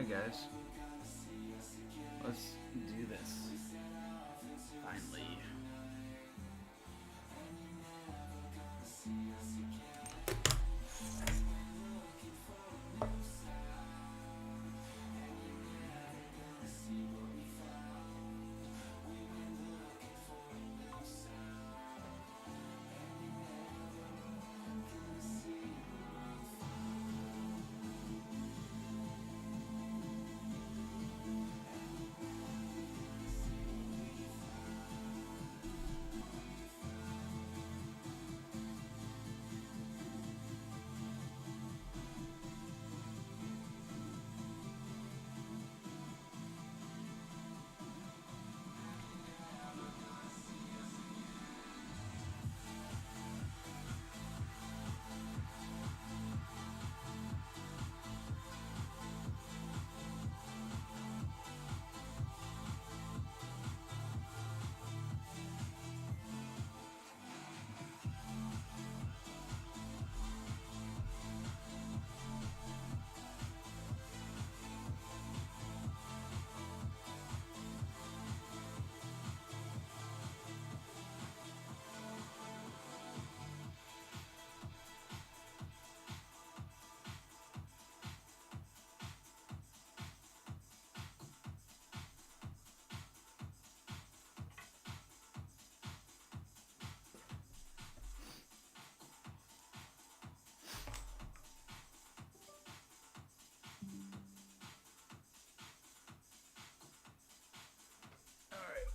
Alright guys, let's do this. Finally.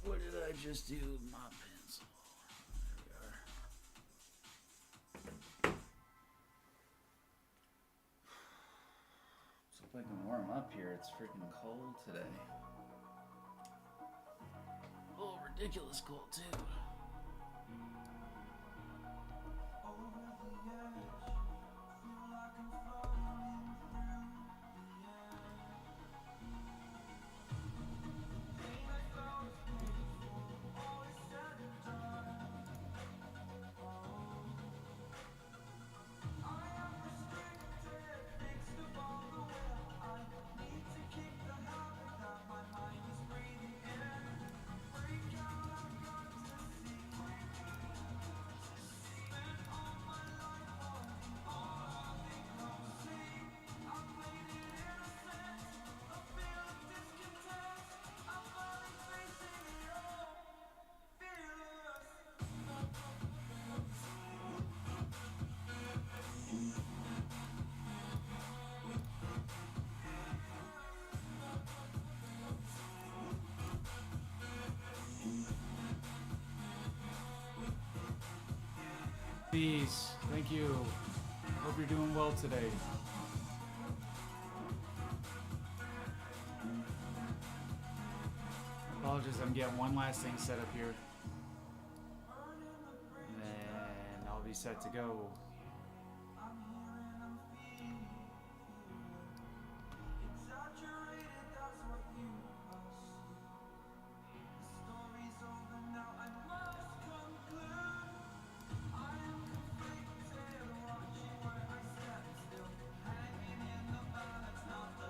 What did I just do? My pencil. There we are. So if I can warm up here, it's freaking cold today. Oh, ridiculous cold too. Peace. Thank you. Hope you're doing well today. Apologies, I'm getting one last thing set up here. And then I'll be set to go.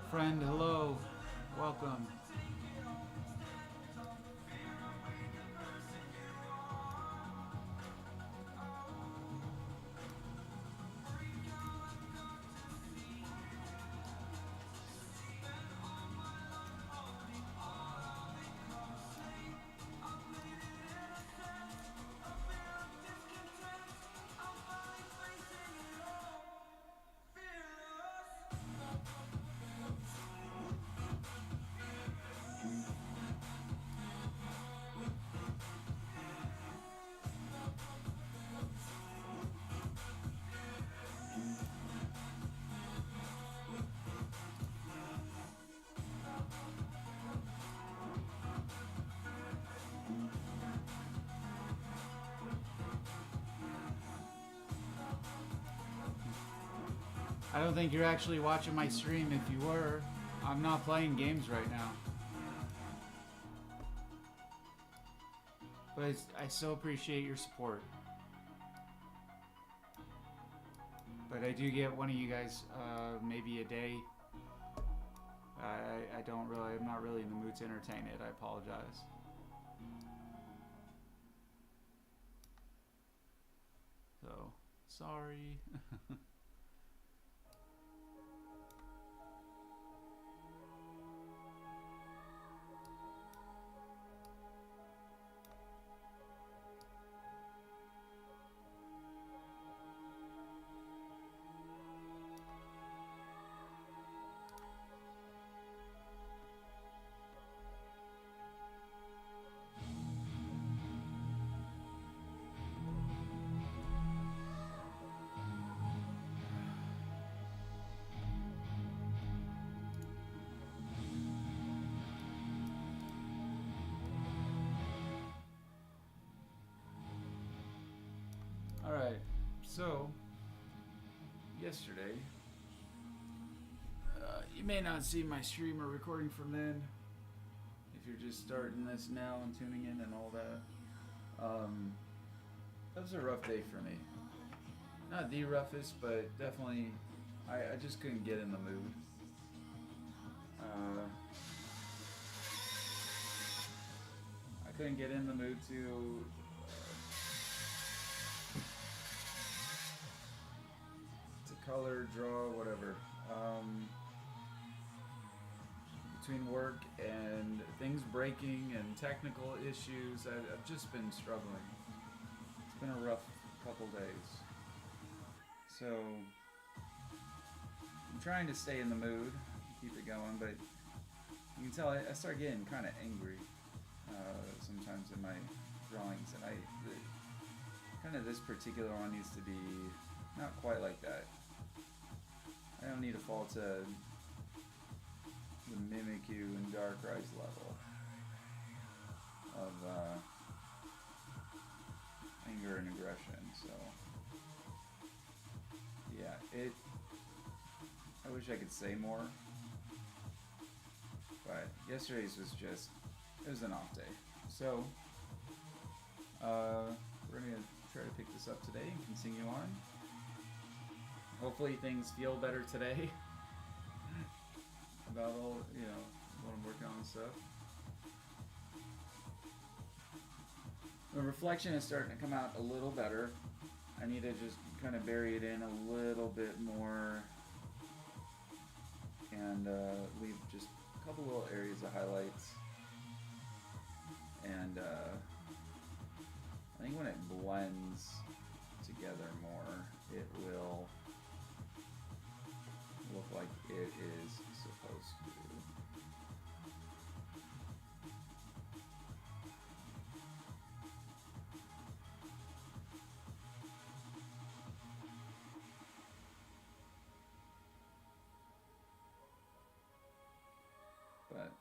Friend, hello. Welcome. I don't think you're actually watching my stream. If you were, I'm not playing games right now. But I so appreciate your support. But I do get one of you guys maybe a day I'm not really in the mood to entertain it. I apologize. So, sorry. Alright, so yesterday, you may not see my stream or recording from then if you're just starting this now and tuning in and all that. That was a rough day for me. Not the roughest, but definitely I just couldn't get in the mood. I couldn't get in the mood to color, draw, whatever. Between work and things breaking and technical issues, I've just been struggling. It's been a rough couple days. So, I'm trying to stay in the mood, keep it going, but you can tell I start getting kind of angry sometimes in my drawings, and kind of this particular one needs to be not quite like that. I don't need to fall to the Mimikyu and Darkrai's level of anger and aggression. So yeah, I wish I could say more, but yesterday's was just, it was an off day. So we're gonna try to pick this up today and continue on. Hopefully things feel better today about all, what I'm working on and stuff. The reflection is starting to come out a little better. I need to just kind of bury it in a little bit more and leave just a couple little areas of highlights. And I think when it blends together more, it will look like it is supposed to. But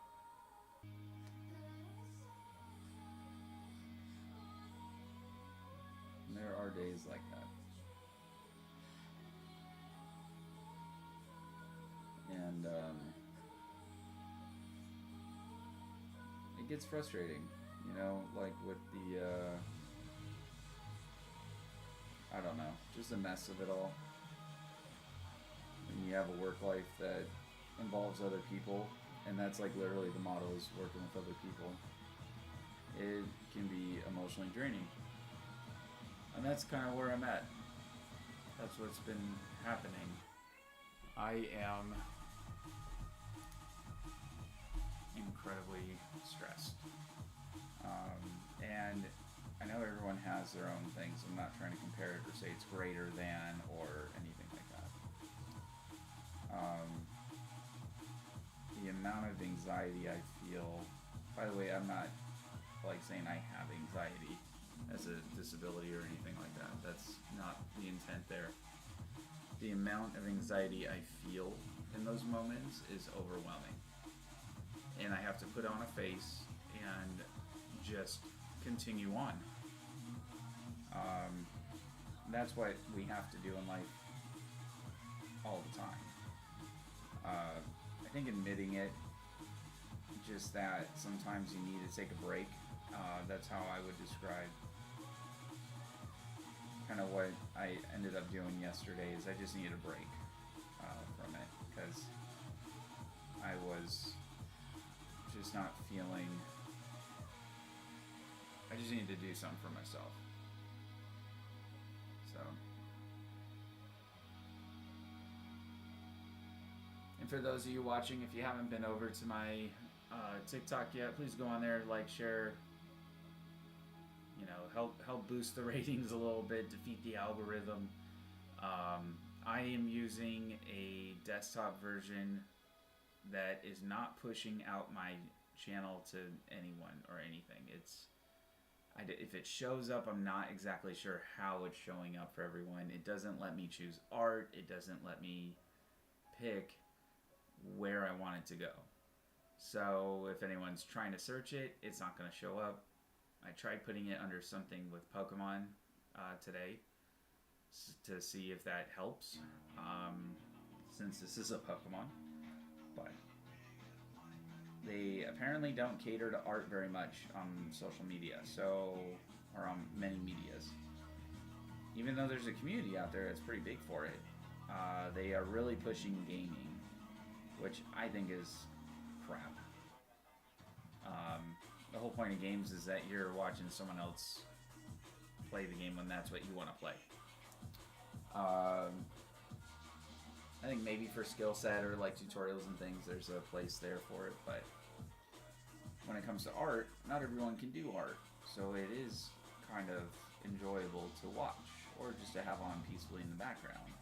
there are days like that. And it gets frustrating, like with the, I don't know, just a mess of it all. And you have a work life that involves other people, and that's like literally the motto is working with other people. It can be emotionally draining. And that's kind of where I'm at. That's what's been happening. I am incredibly stressed. And I know everyone has their own things. I'm not trying to compare it or say it's greater than or anything like that. The amount of anxiety I feel, by the way, I'm not like saying I have anxiety as a disability or anything like that. That's not the intent there. The amount of anxiety I feel in those moments is overwhelming. And I have to put on a face and just continue on. That's what we have to do in life all the time. I think admitting it, just that sometimes you need to take a break. That's how I would describe kind of what I ended up doing yesterday is I just needed a break from it because I was just not feeling. I just needed to do something for myself. So. And for those of you watching, if you haven't been over to my TikTok yet, please go on there, like, share. You know, help boost the ratings a little bit, defeat the algorithm. I am using a desktop version that is not pushing out my channel to anyone or anything. If it shows up, I'm not exactly sure how it's showing up for everyone. It doesn't let me choose art. It doesn't let me pick where I want it to go. So if anyone's trying to search it, it's not going to show up. I tried putting it under something with Pokemon today to see if that helps, since this is a Pokemon. But they apparently don't cater to art very much on social media, or on many medias. Even though there's a community out there that's pretty big for it, they are really pushing gaming, which I think is crap. The whole point of games is that you're watching someone else play the game when that's what you want to play. I think maybe for skill set or like tutorials and things, there's a place there for it, but when it comes to art, not everyone can do art, so it is kind of enjoyable to watch or just to have on peacefully in the background.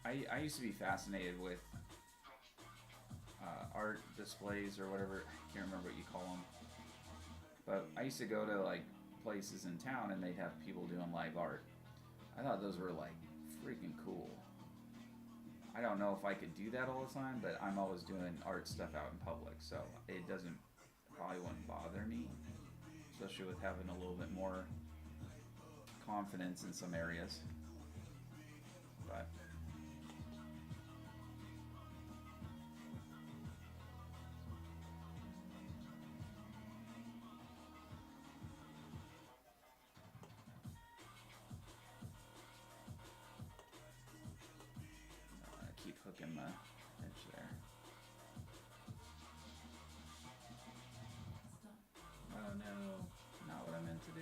I used to be fascinated with art displays or whatever. I can't remember what you call them, but I used to go to like places in town and they'd have people doing live art. I thought those were like freaking cool. I don't know if I could do that all the time, but I'm always doing art stuff out in public, so it probably wouldn't bother me, especially with having a little bit more confidence in some areas. But keep hooking the edge there. Oh no, not what I meant to do.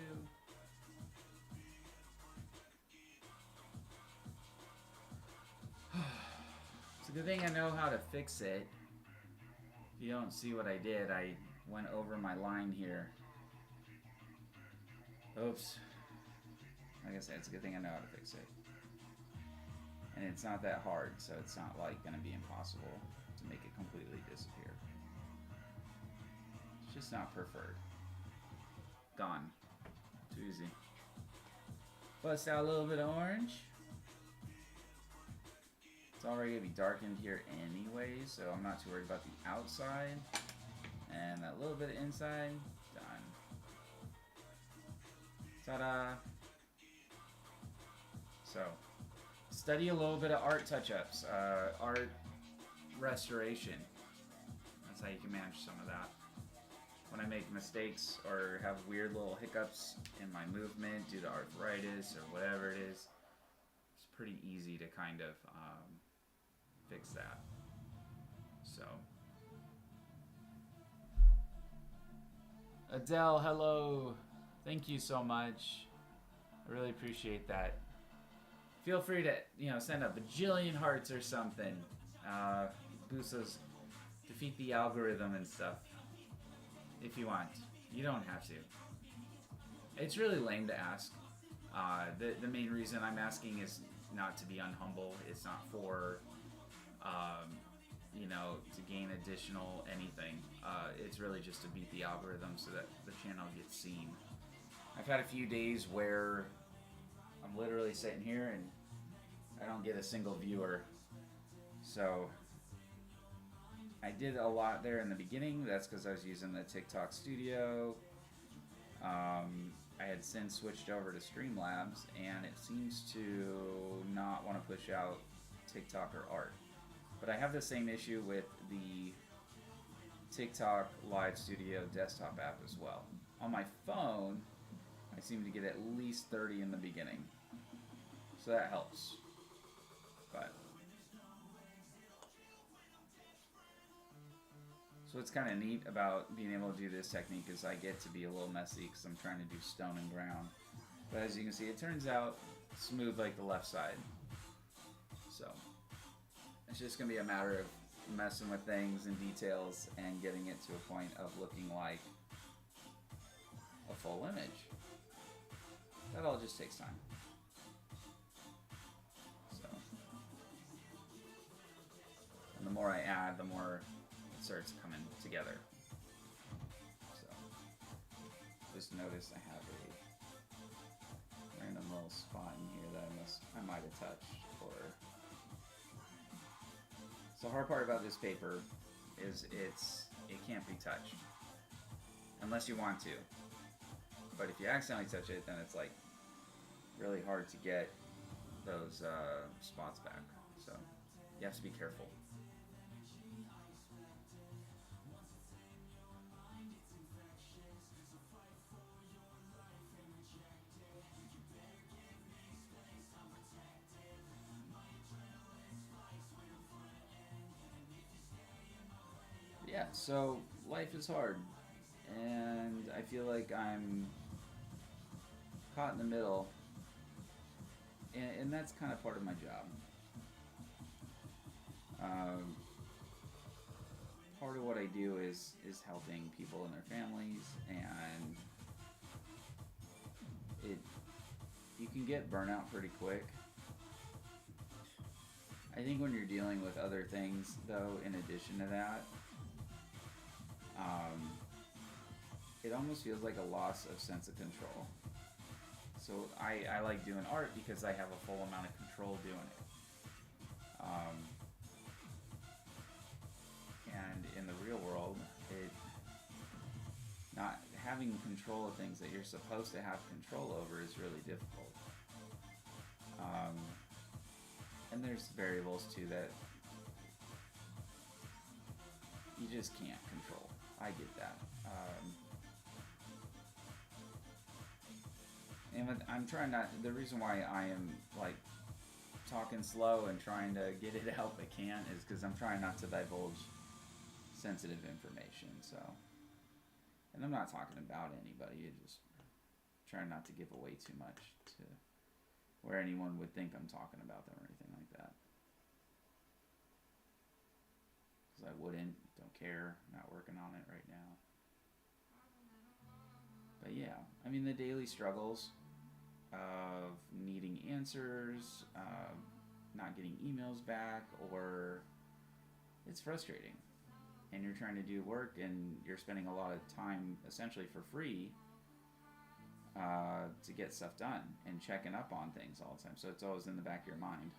It's a good thing I know how to fix it. If you don't see what I did, I went over my line here. Oops. Like I said, it's a good thing I know how to fix it. And it's not that hard, so it's not like going to be impossible to make it completely disappear. It's just not preferred. Gone. Too easy. Bust out a little bit of orange. It's already going to be darkened here anyway, so I'm not too worried about the outside. And that little bit of inside, done. Ta-da! So, study a little bit of art touch-ups, art restoration. That's how you can manage some of that. When I make mistakes or have weird little hiccups in my movement due to arthritis or whatever it is, it's pretty easy to kind of fix that. So, Adele, hello. Thank you so much. I really appreciate that. Feel free to, send a bajillion hearts or something. Boost those, defeat the algorithm and stuff. If you want. You don't have to. It's really lame to ask. The main reason I'm asking is not to be unhumble. It's not for, to gain additional anything. It's really just to beat the algorithm so that the channel gets seen. I've had a few days where I'm literally sitting here and I don't get a single viewer. So I did a lot there in the beginning. That's because I was using the TikTok studio. I had since switched over to Streamlabs, and it seems to not want to push out TikTok or art. But I have the same issue with the TikTok Live Studio desktop app as well. On my phone, I seem to get at least 30 in the beginning. So that helps. But So what's kind of neat about being able to do this technique is I get to be a little messy because I'm trying to do stone and ground. But as you can see, it turns out smooth like the left side. So it's just going to be a matter of messing with things and details and getting it to a point of looking like a full image. That all just takes time. So, and the more I add, the more it starts coming together. So, just notice I have a random little spot in here that I might have touched. Or so the hard part about this paper is it can't be touched unless you want to. But if you accidentally touch it, then it's like really hard to get those spots back. So you have to be careful. Yeah, so life is hard. And I feel like I'm caught in the middle, and that's kind of part of my job. Part of what I do is helping people and their families, and you can get burnout pretty quick. I think when you're dealing with other things, though, in addition to that, it almost feels like a loss of sense of control. So I like doing art because I have a full amount of control doing it. And in the real world, not having control of things that you're supposed to have control over is really difficult. And there's variables too that you just can't control. I get that. And I'm trying not. The reason why I am like talking slow and trying to get it out if I can is because I'm trying not to divulge sensitive information. So, and I'm not talking about anybody. I'm just trying not to give away too much to where anyone would think I'm talking about them or anything like that. Because I wouldn't. Don't care. Not working on it right now. But yeah, I mean the daily struggles of needing answers, not getting emails back, or it's frustrating. And you're trying to do work and you're spending a lot of time essentially for free to get stuff done and checking up on things all the time. So it's always in the back of your mind.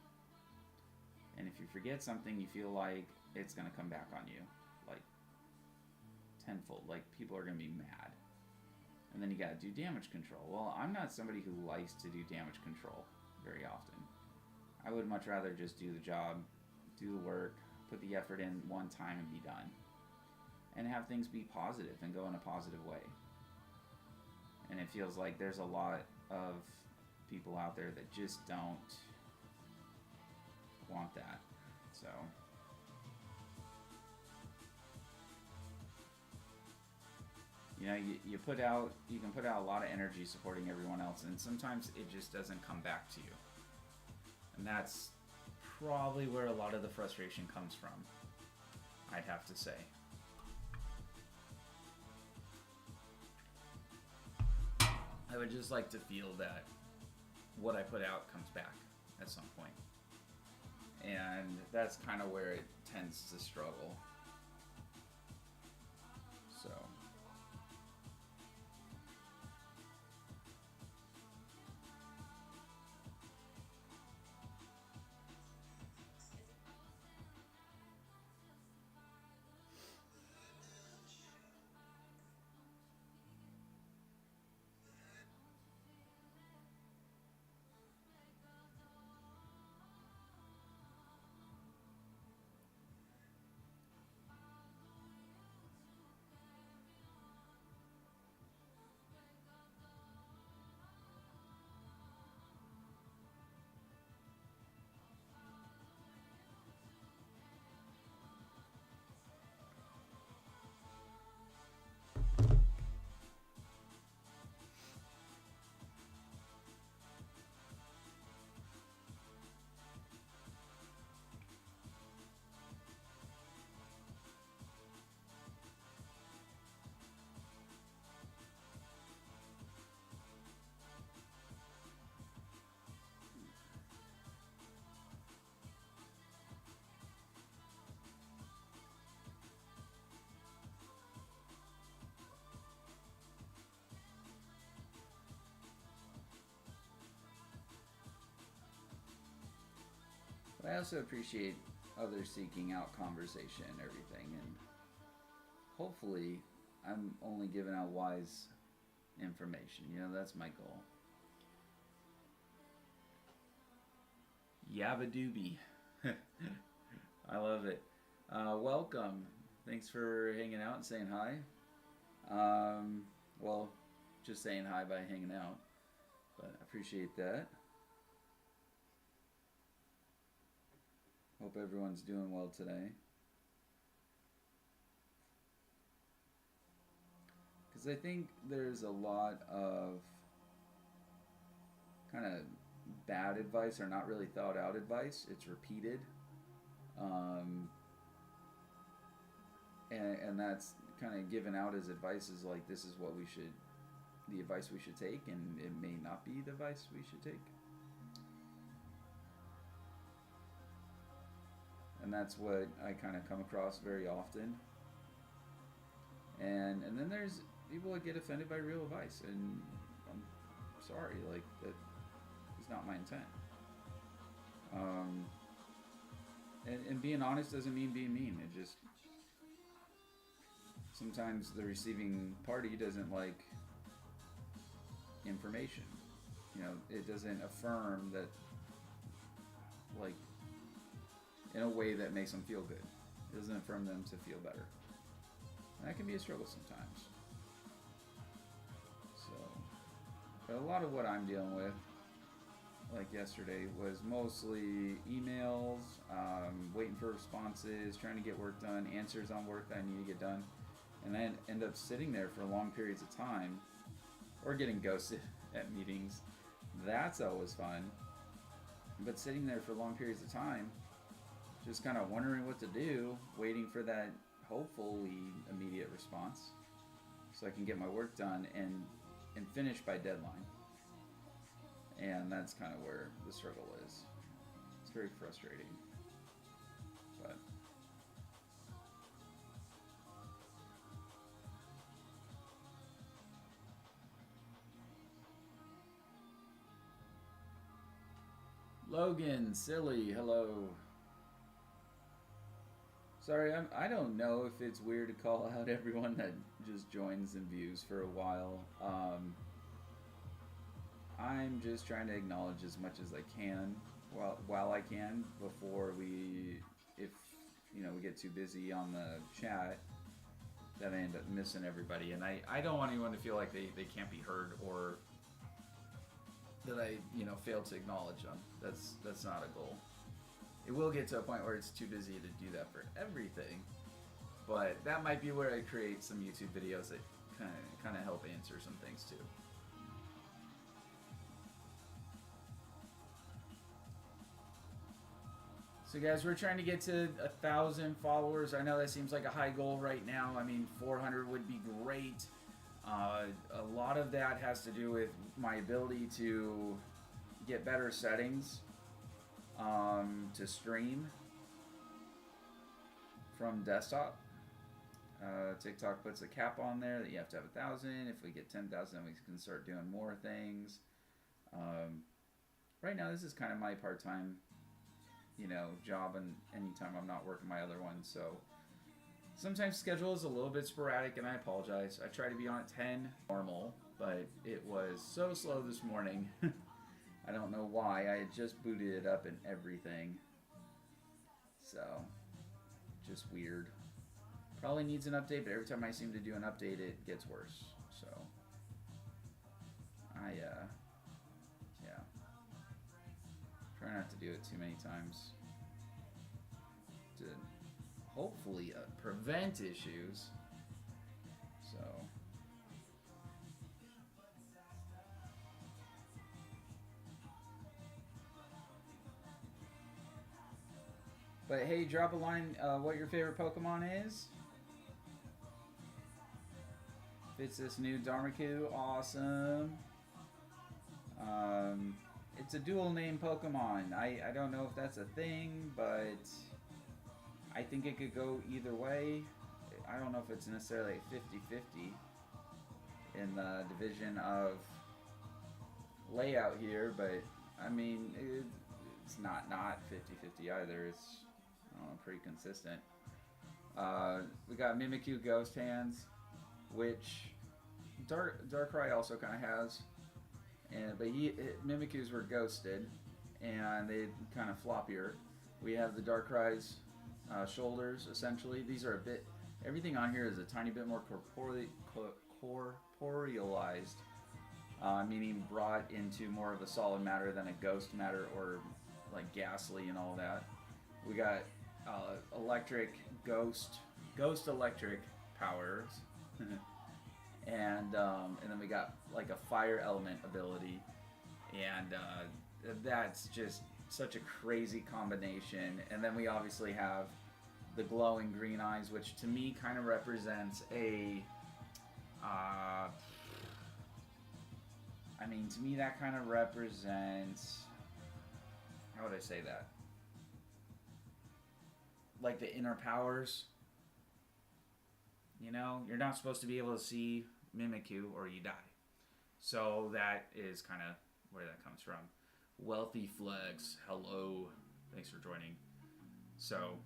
And if you forget something, you feel like it's going to come back on you, like tenfold. Like people are going to be mad. And then you got to do damage control. Well, I'm not somebody who likes to do damage control very often. I would much rather just do the job, do the work, put the effort in one time and be done. And have things be positive and go in a positive way. And it feels like there's a lot of people out there that just don't want that. So you know, you can put out a lot of energy supporting everyone else, and sometimes it just doesn't come back to you. And that's probably where a lot of the frustration comes from, I'd have to say. I would just like to feel that what I put out comes back at some point. And that's kind of where it tends to struggle. So I also appreciate others seeking out conversation and everything, and hopefully I'm only giving out wise information. You know, that's my goal. Yabadoobie. I love it. Welcome. Thanks for hanging out and saying hi. Well, just saying hi by hanging out, but I appreciate that. Hope everyone's doing well today. Because I think there's a lot of kind of bad advice or not really thought out advice. It's repeated. And that's kind of given out as advice is like, this is what we should, the advice we should take, and it may not be the advice we should take. And that's what I kind of come across very often. And then there's people that get offended by real advice, and I'm sorry, like, that is not my intent. And being honest doesn't mean being mean. It just, sometimes the receiving party doesn't like information. You know, it doesn't affirm that, like, in a way that makes them feel good. It doesn't affirm them to feel better. And that can be a struggle sometimes. So, but a lot of what I'm dealing with, like yesterday, was mostly emails, waiting for responses, trying to get work done, answers on work that I need to get done, and then end up sitting there for long periods of time, or getting ghosted at meetings. That's always fun. But sitting there for long periods of time, just kind of wondering what to do, waiting for that hopefully immediate response so I can get my work done and finish by deadline. And that's kind of where the struggle is. It's very frustrating. But Logan, silly, hello. Sorry, I don't know if it's weird to call out everyone that just joins and views for a while. I'm just trying to acknowledge as much as I can while I can before if we get too busy on the chat, that I end up missing everybody. And I don't want anyone to feel like they can't be heard, or that I fail to acknowledge them. That's not a goal. It will get to a point where it's too busy to do that for everything, but that might be where I create some YouTube videos that kind of help answer some things too. So guys, we're trying to get to 1,000 followers. I know that seems like a high goal right now. I mean, 400 would be great. A lot of that has to do with my ability to get better settings to stream from desktop. TikTok puts a cap on there that you have to have 1,000. If we get 10,000, we can start doing more things. Right now, this is kind of my part-time, job, and anytime I'm not working my other one. So sometimes schedule is a little bit sporadic, and I apologize. I try to be on at 10 normal, but it was so slow this morning. I don't know why. I had just booted it up and everything. So, just weird. Probably needs an update, but every time I seem to do an update, it gets worse. So, try not to do it too many times to hopefully prevent issues. So, but hey, drop a line what your favorite Pokemon is. If it's this new Darmikyu, awesome. It's a dual name Pokemon. I don't know if that's a thing, but I think it could go either way. I don't know if it's necessarily 50-50 in the division of layout here, but I mean, it's not 50-50 either. It's pretty consistent. We got Mimikyu Ghost Hands, which Darkrai also kind of has, but Mimikyus were ghosted, and they kind of floppier. We have the Darkrai's shoulders. Essentially, these are a bit. Everything on here is a tiny bit more corporealized, meaning brought into more of a solid matter than a ghost matter or like ghastly and all that. We got electric ghost electric powers, and then we got like a fire element ability, and that's just such a crazy combination. And then we obviously have the glowing green eyes, which to me kind of represents a to me that kind of represents, how would I say that? Like the inner powers. You know, you're not supposed to be able to see Mimikyu or you die. So that is kind of where that comes from. Wealthy Flex, hello. Thanks for joining. So,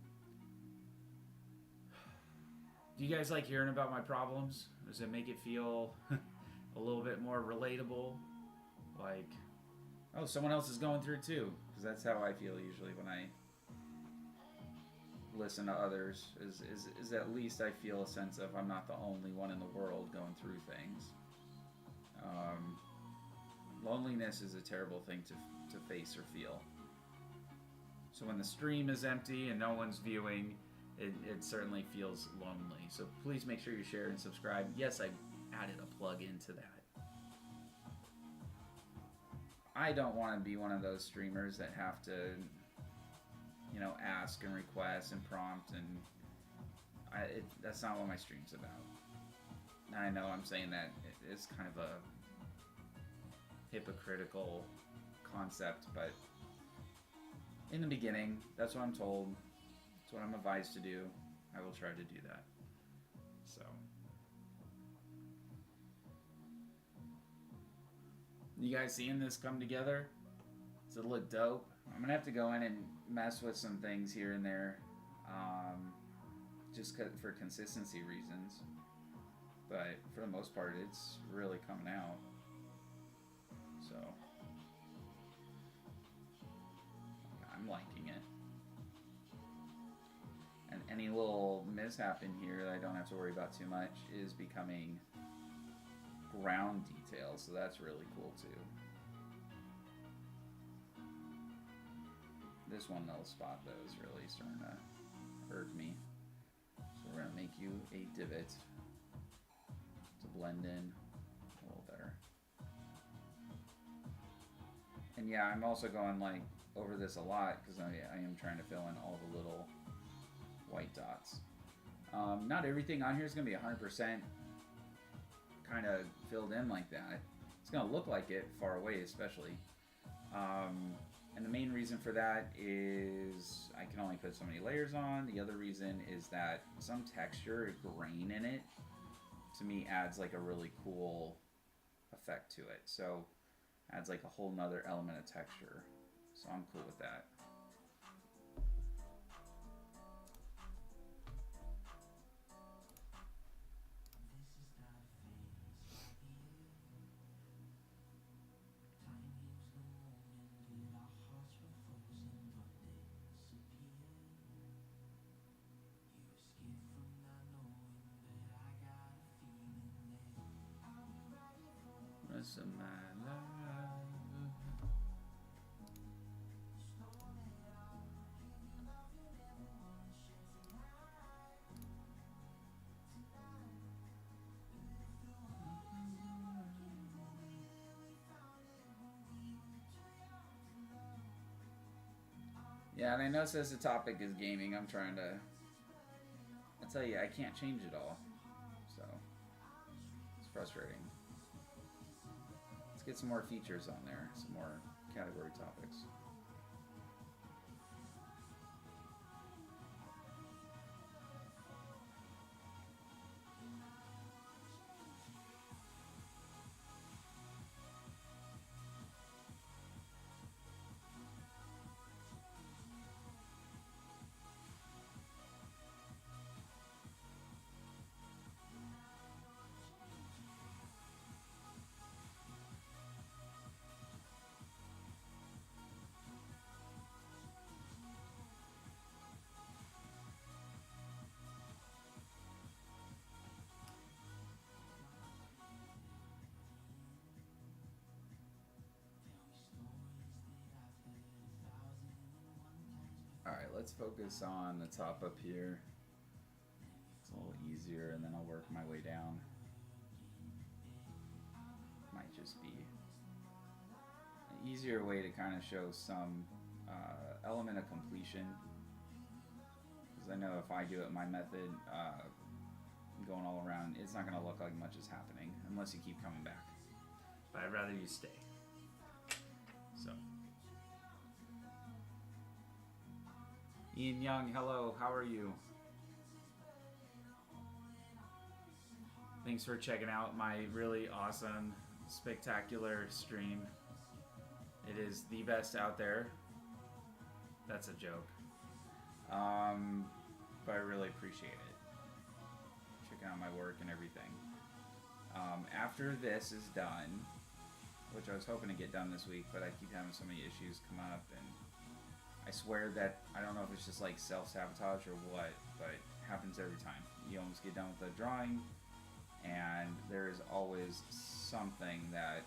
do you guys like hearing about my problems? Does it make it feel a little bit more relatable? Like, oh, someone else is going through it too. Because that's how I feel usually when I listen to others. Is at least I feel a sense of I'm not the only one in the world going through things. Loneliness is a terrible thing to face or feel. So when the stream is empty and no one's viewing, it certainly feels lonely. So please make sure you share and subscribe. Yes, I added a plug into that. I don't want to be one of those streamers that have to, ask and request and prompt, and that's not what my stream's about. And I know I'm saying that it's kind of a hypocritical concept, but in the beginning, that's what I'm told. That's what I'm advised to do. I will try to do that. So, you guys seeing this come together? Does it look dope? I'm gonna have to go in and mess with some things here and there, just for consistency reasons. But for the most part, it's really coming out. So, I'm liking it. And any little mishap in here that I don't have to worry about too much is becoming ground details, so that's really cool too. This one little spot though is really starting to hurt me. So we're gonna make you a divot to blend in a little better. And yeah, I'm also going like over this a lot because I am trying to fill in all the little white dots. Not everything on here is going to be 100% kind of filled in like that. It's going to look like it far away especially. And the main reason for that is I can only put so many layers on. The other reason is that some texture, grain in it, to me adds like a really cool effect to it. So adds like a whole nother element of texture. So I'm cool with that. Rest of my life. Yeah, and I know it says the topic is gaming. I'm trying to... I tell you, I can't change it all. So, it's frustrating. Let's get some more features on there. Some more category topics. let's focus on the top up here. It's a little easier, and then I'll work my way down. Might just be an easier way to kind of show some element of completion. Because I know if I do it my method, going all around, it's not going to look like much is happening unless you keep coming back. But I'd rather you stay. So. Ian Young, hello, how are you? Thanks for checking out my really awesome, spectacular stream. It is the best out there. That's a joke. But I really appreciate it. Checking out my work and everything. After this is done, which I was hoping to get done this week, but I keep having so many issues come up, and I swear that, I don't know if it's just like self-sabotage or what, but it happens every time. You almost get done with the drawing, and there is always something that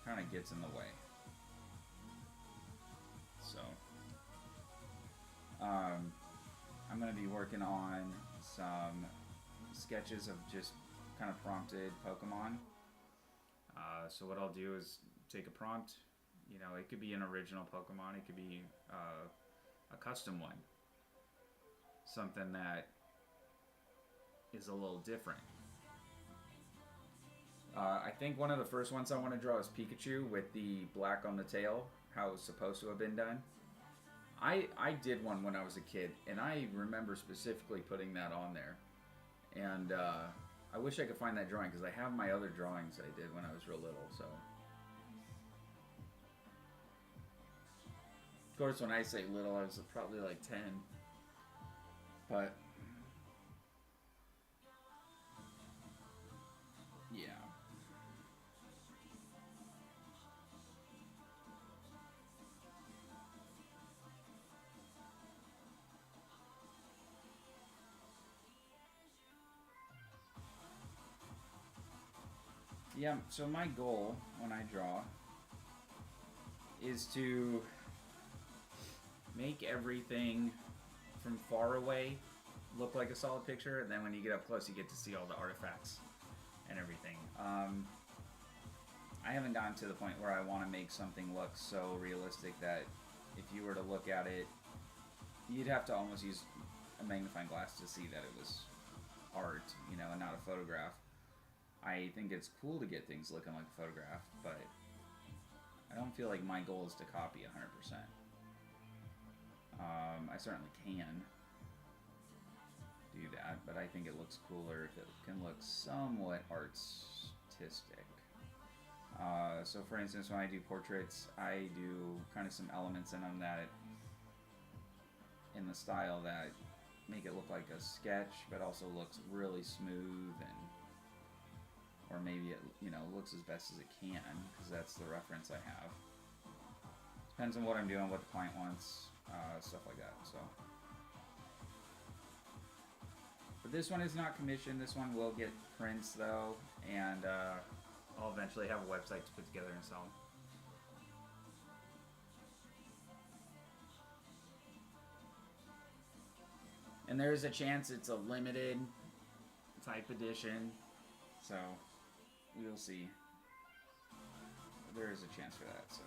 kind of gets in the way. So, I'm going to be working on some sketches of just kind of prompted Pokemon. So what I'll do is take a prompt. You know, it could be an original Pokemon, it could be a custom one. Something that is a little different. I think one of the first ones I want to draw is Pikachu with the black on the tail, how it was supposed to have been done. I did one when I was a kid, and I remember specifically putting that on there. And I wish I could find that drawing, because I have my other drawings I did when I was real little, so... Of course, when I say little, I was probably like 10. But... yeah. Yeah, so my goal when I draw is to make everything from far away look like a solid picture, and then when you get up close you get to see all the artifacts and everything. I haven't gotten to the point where I want to make something look so realistic that if you were to look at it, you'd have to almost use a magnifying glass to see that it was art, you know, and not a photograph. I think it's cool to get things looking like a photograph, but I don't feel like my goal is to copy 100%. I certainly can do that, but I think it looks cooler if it can look somewhat artistic. So for instance, when I do portraits, I do kind of some elements in them that, in the style that make it look like a sketch, but also looks really smooth, and or maybe it, you know, looks as best as it can, because that's the reference I have. Depends on what I'm doing, what the client wants, stuff like that. So, but this one is not commissioned. This one will get prints though, and I'll eventually have a website to put together and sell. And there's a chance it's a limited type edition, so we'll see. There is a chance for that, so.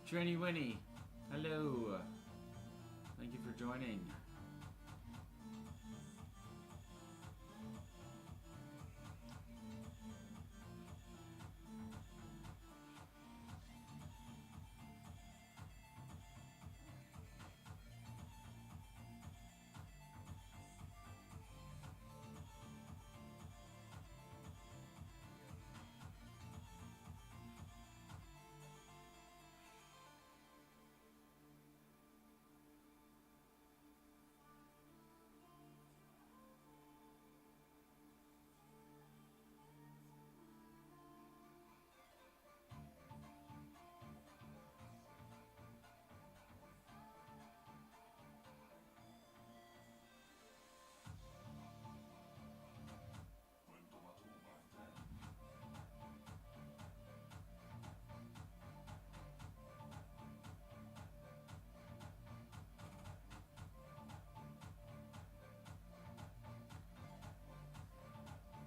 Trini Winnie, hello. Thank you for joining.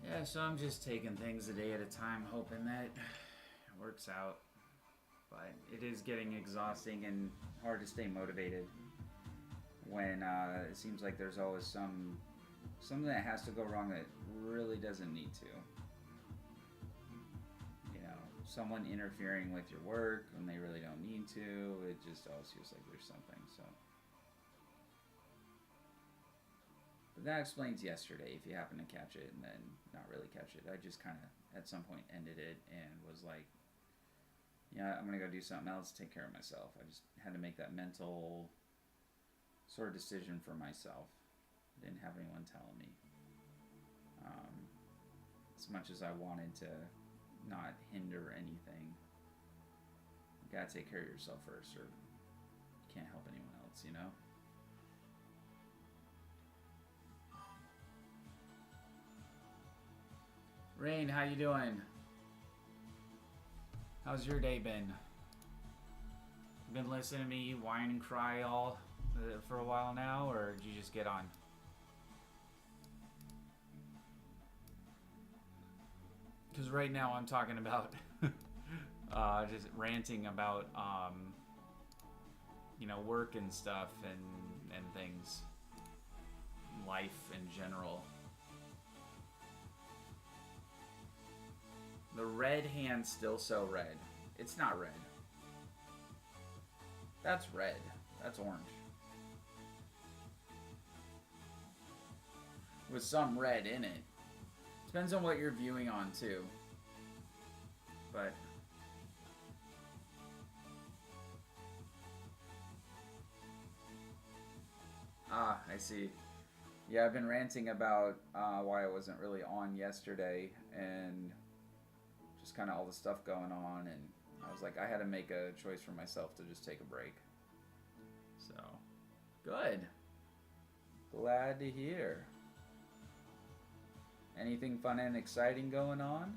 Yeah, so I'm just taking things a day at a time, hoping that it works out. But it is getting exhausting and hard to stay motivated when it seems like there's always something that has to go wrong that really doesn't need to. You know, someone interfering with your work when they really don't need to. It just always feels like there's something. So. But that explains yesterday, if you happen to catch it and then not really catch it. I just kind of, at some point, ended it and was like, yeah, I'm going to go do something else, take care of myself. I just had to make that mental sort of decision for myself. I didn't have anyone telling me. As much as I wanted to not hinder anything, you got to take care of yourself first or you can't help anyone else, you know? Rain, how you doing? How's your day been? Been listening to me whine and cry all for a while now, or did you just get on? Because right now I'm talking about just ranting about you know, work and stuff and things, life in general. The red hand's still so red. It's not red. That's red. That's orange. With some red in it. Depends on what you're viewing on too. But I see. Yeah, I've been ranting about why I wasn't really on yesterday and just kind of all the stuff going on, and I was like, I had to make a choice for myself to just take a break. So, good. Glad to hear. Anything fun and exciting going on?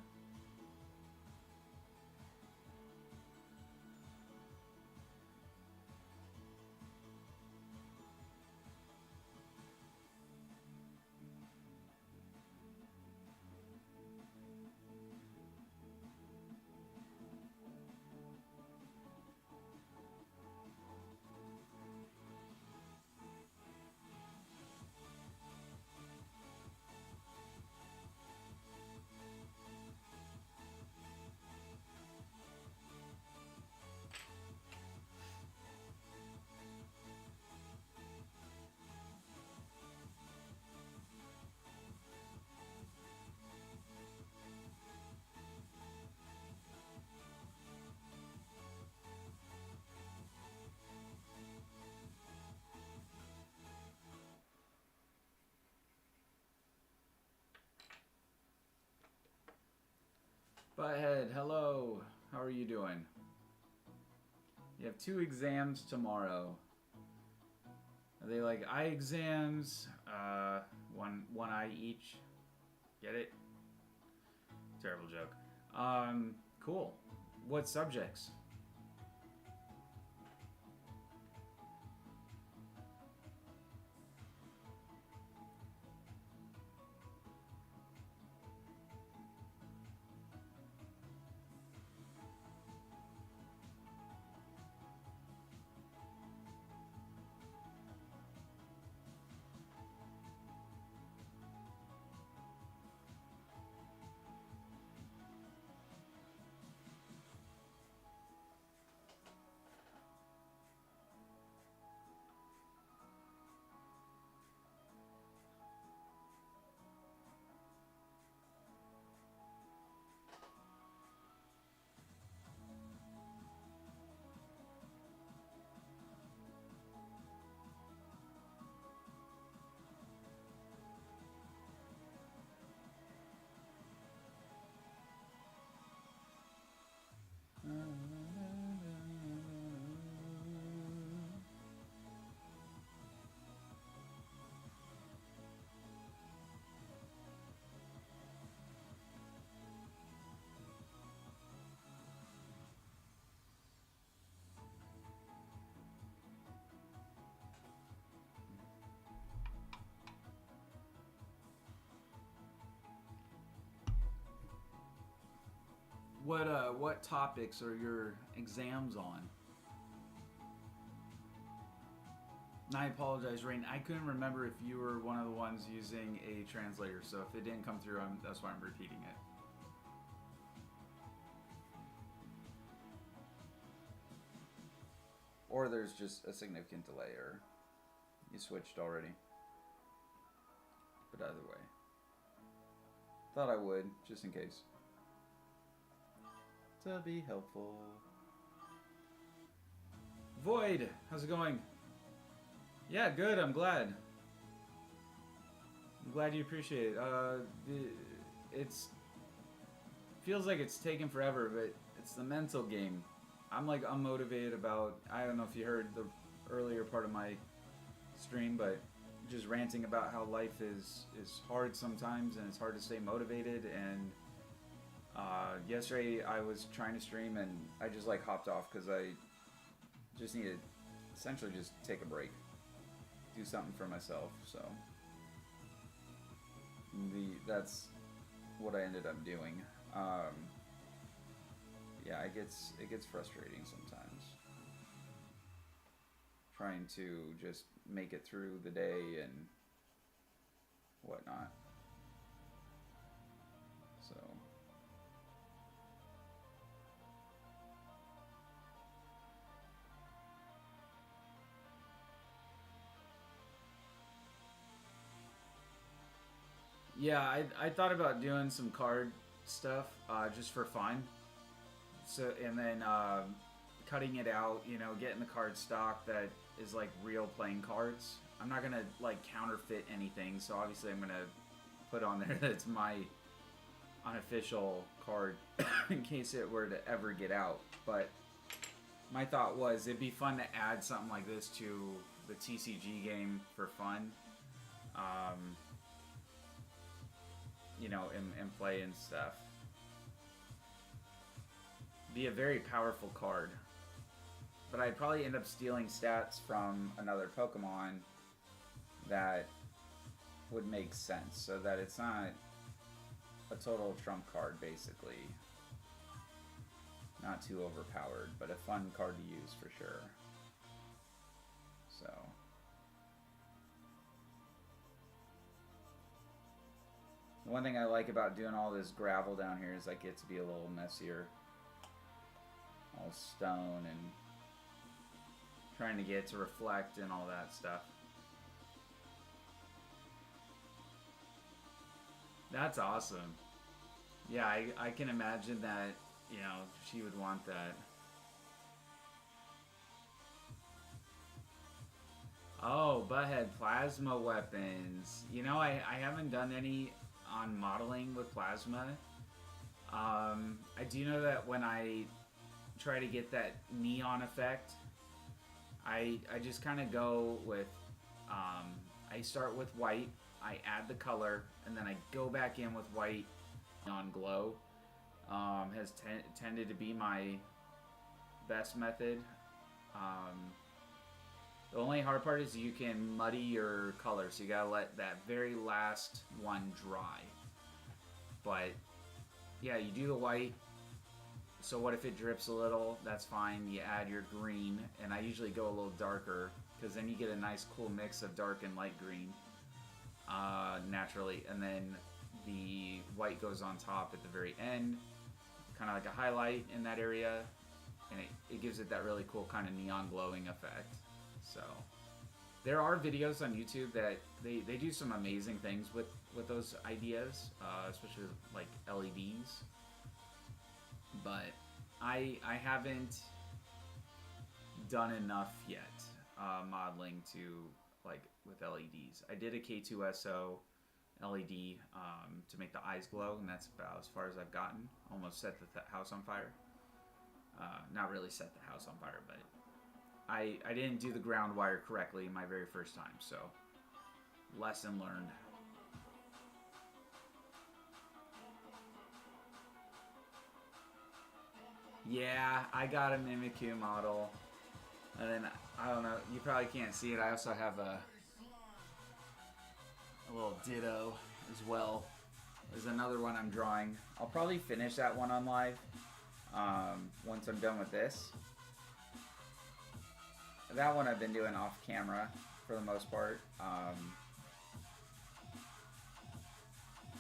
Butthead, hello. How are you doing? You have 2 exams tomorrow. Are they like eye exams? One eye each. Get it? Terrible joke. Cool. What subjects? What topics are your exams on? And I apologize, Rain. I couldn't remember if you were one of the ones using a translator, so if it didn't come through, that's why I'm repeating it. Or there's just a significant delay, or you switched already. But either way. Thought I would, just in case. To be helpful. Void, how's it going? Yeah, good, I'm glad. I'm glad you appreciate it. It's feels like it's taken forever, but it's the mental game. I'm like unmotivated about, I don't know if you heard the earlier part of my stream, but just ranting about how life is hard sometimes and it's hard to stay motivated. And yesterday I was trying to stream and I just like hopped off because I just needed essentially just take a break, do something for myself. So that's what I ended up doing. Yeah, it gets frustrating sometimes trying to just make it through the day and whatnot. So yeah, I thought about doing some card stuff just for fun. So and then cutting it out, you know, getting the card stock that is like real playing cards. I'm not gonna like counterfeit anything, so obviously I'm gonna put on there that it's my unofficial card in case it were to ever get out. But my thought was it'd be fun to add something like this to the TCG game for fun. You know, and play and stuff. Be a very powerful card. But I'd probably end up stealing stats from another Pokemon that would make sense, so that it's not a total trump card, basically. Not too overpowered, but a fun card to use for sure. So the one thing I like about doing all this gravel down here is I get to be a little messier. All stone and trying to get to reflect and all that stuff. That's awesome. Yeah, I can imagine that, you know, she would want that. Oh, Butthead, plasma weapons. You know, I haven't done any on modeling with plasma. I do know that when I try to get that neon effect, I just kind of go with, I start with white, I add the color, and then I go back in with white. Neon glow has tended to be my best method. The only hard part is you can muddy your color, so you gotta let that very last one dry. But yeah, you do the white. So what if it drips a little? That's fine. You add your green, and I usually go a little darker because then you get a nice cool mix of dark and light green naturally. And then the white goes on top at the very end, kind of like a highlight in that area, and it gives it that really cool kind of neon glowing effect. So there are videos on YouTube that they do some amazing things with those ideas, especially with, like LEDs. But I haven't done enough yet modeling to like with LEDs. I did a K2SO LED to make the eyes glow, and that's about as far as I've gotten. Almost set the house on fire. Not really set the house on fire, but I didn't do the ground wire correctly my very first time, so lesson learned. Yeah, I got a Mimikyu model. And then, I don't know, you probably can't see it. I also have a little Ditto as well. There's another one I'm drawing. I'll probably finish that one on live. once I'm done with this. That one I've been doing off camera for the most part.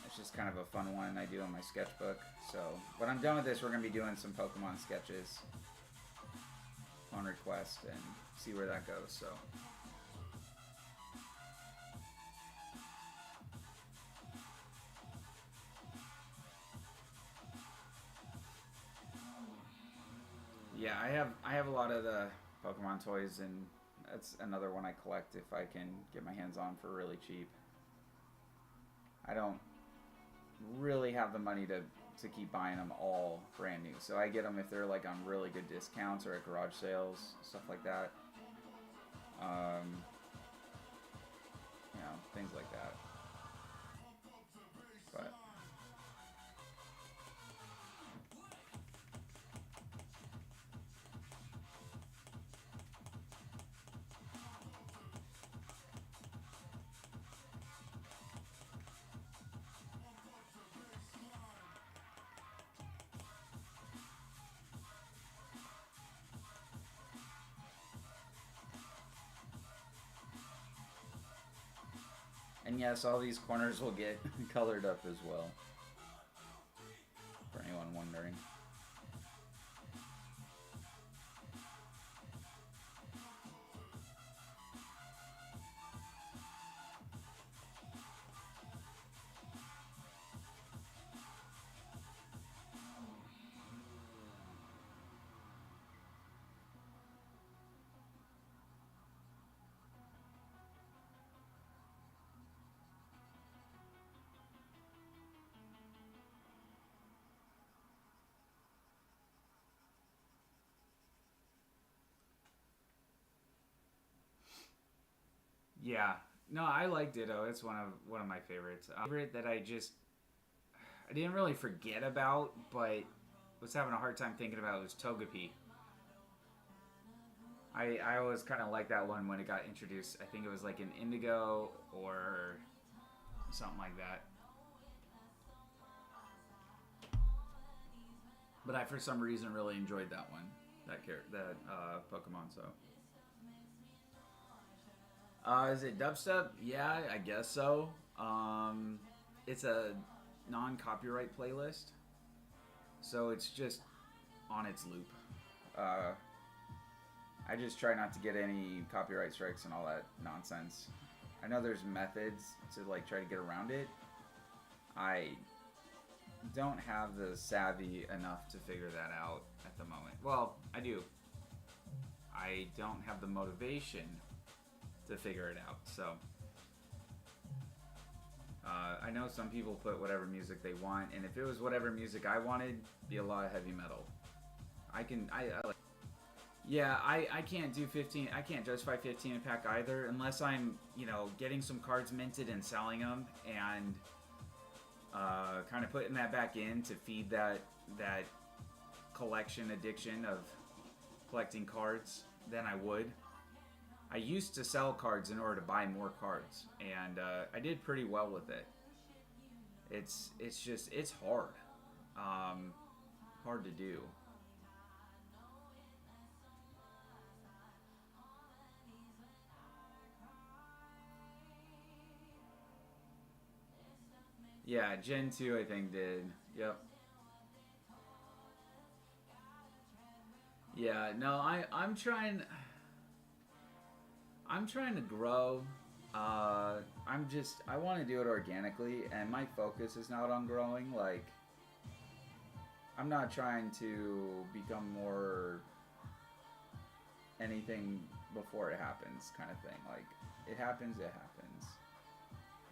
It's just kind of a fun one I do in my sketchbook. So when I'm done with this, we're going to be doing some Pokemon sketches on request and see where that goes. So. Yeah, I have a lot of the Pokemon toys, and that's another one I collect if I can get my hands on for really cheap. I don't really have the money to keep buying them all brand new, so I get them if they're like on really good discounts or at garage sales, stuff like that. You know, things like that. But and yes, all these corners will get colored up as well, for anyone wondering. Yeah, no, I like Ditto. It's one of my favorites. Favorite that I didn't really forget about, but was having a hard time thinking about was Togepi. I always kind of liked that one when it got introduced. I think it was like an Indigo or something like that. But I, for some reason, really enjoyed that one, that Pokemon. So, is it dubstep? Yeah, I guess so. It's a non-copyright playlist, so it's just on its loop. Uh, I just try not to get any copyright strikes and all that nonsense. I know there's methods to like try to get around it. I don't have the savvy enough to figure that out at the moment. Well, I do. I don't have the motivation to figure it out. So I know some people put whatever music they want, and if it was whatever music I wanted, it'd be a lot of heavy metal. I like. Yeah, I can't do 15. I can't justify 15 a pack either, unless I'm, you know, getting some cards minted and selling them, and kind of putting that back in to feed that collection addiction of collecting cards. Then I would. I used to sell cards in order to buy more cards, and I did pretty well with it. It's just it's hard, hard to do. Yeah, Gen 2 I think did. Yep. Yeah, no, I'm trying to grow. I want to do it organically, and my focus is not on growing. Like, I'm not trying to become more anything before it happens, kind of thing. Like, it happens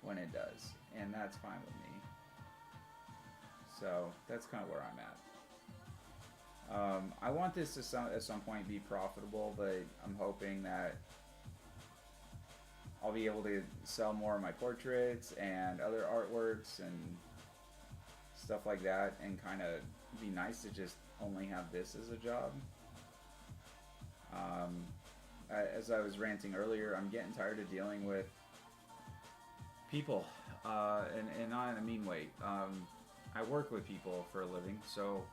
when it does, and that's fine with me. So that's kind of where I'm at. I want this to at some point be profitable, but I'm hoping that I'll be able to sell more of my portraits and other artworks and stuff like that, and kind of be nice to just only have this as a job. As I was ranting earlier, I'm getting tired of dealing with people, and not in a mean way. I work with people for a living, so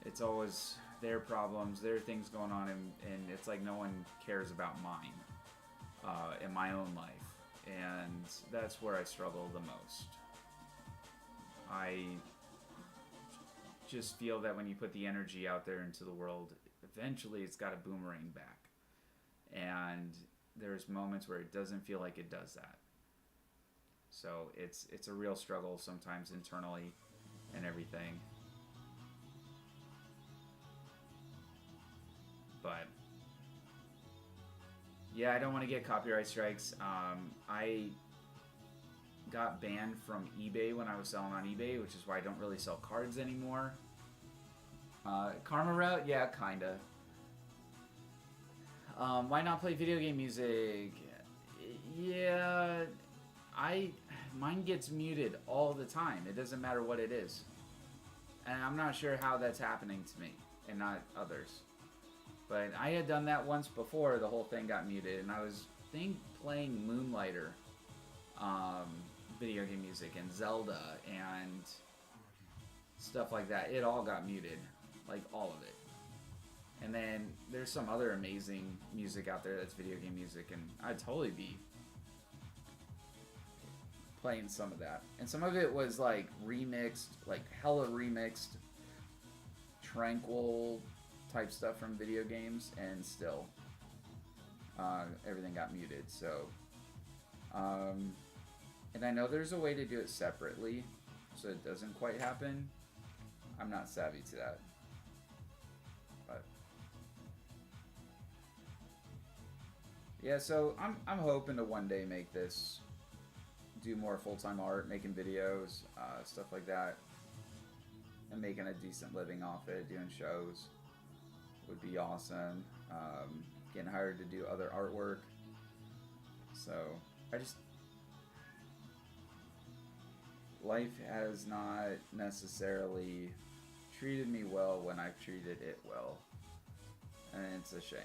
it's always their problems, their things going on, and it's like no one cares about mine in my own life. And that's where I struggle the most. I just feel that when you put the energy out there into the world, eventually it's got a boomerang back. And there's moments where it doesn't feel like it does that. So it's a real struggle sometimes internally and everything. But yeah, I don't want to get copyright strikes. I got banned from eBay when I was selling on eBay, which is why I don't really sell cards anymore. Karma route? Yeah, kinda. Why not play video game music? Yeah, mine gets muted all the time. It doesn't matter what it is. And I'm not sure how that's happening to me and not others. But I had done that once before the whole thing got muted, and I was playing Moonlighter video game music and Zelda and stuff like that. It all got muted, like all of it. And then there's some other amazing music out there that's video game music, and I'd totally be playing some of that. And some of it was like remixed, like hella remixed, tranquil type stuff from video games, and still everything got muted. So and I know there's a way to do it separately so it doesn't quite happen. I'm not savvy to that, but yeah, so I'm hoping to one day make this, do more full-time art, making videos, stuff like that, and making a decent living off it, doing shows would be awesome. Getting hired to do other artwork. So life has not necessarily treated me well when I've treated it well, and it's a shame.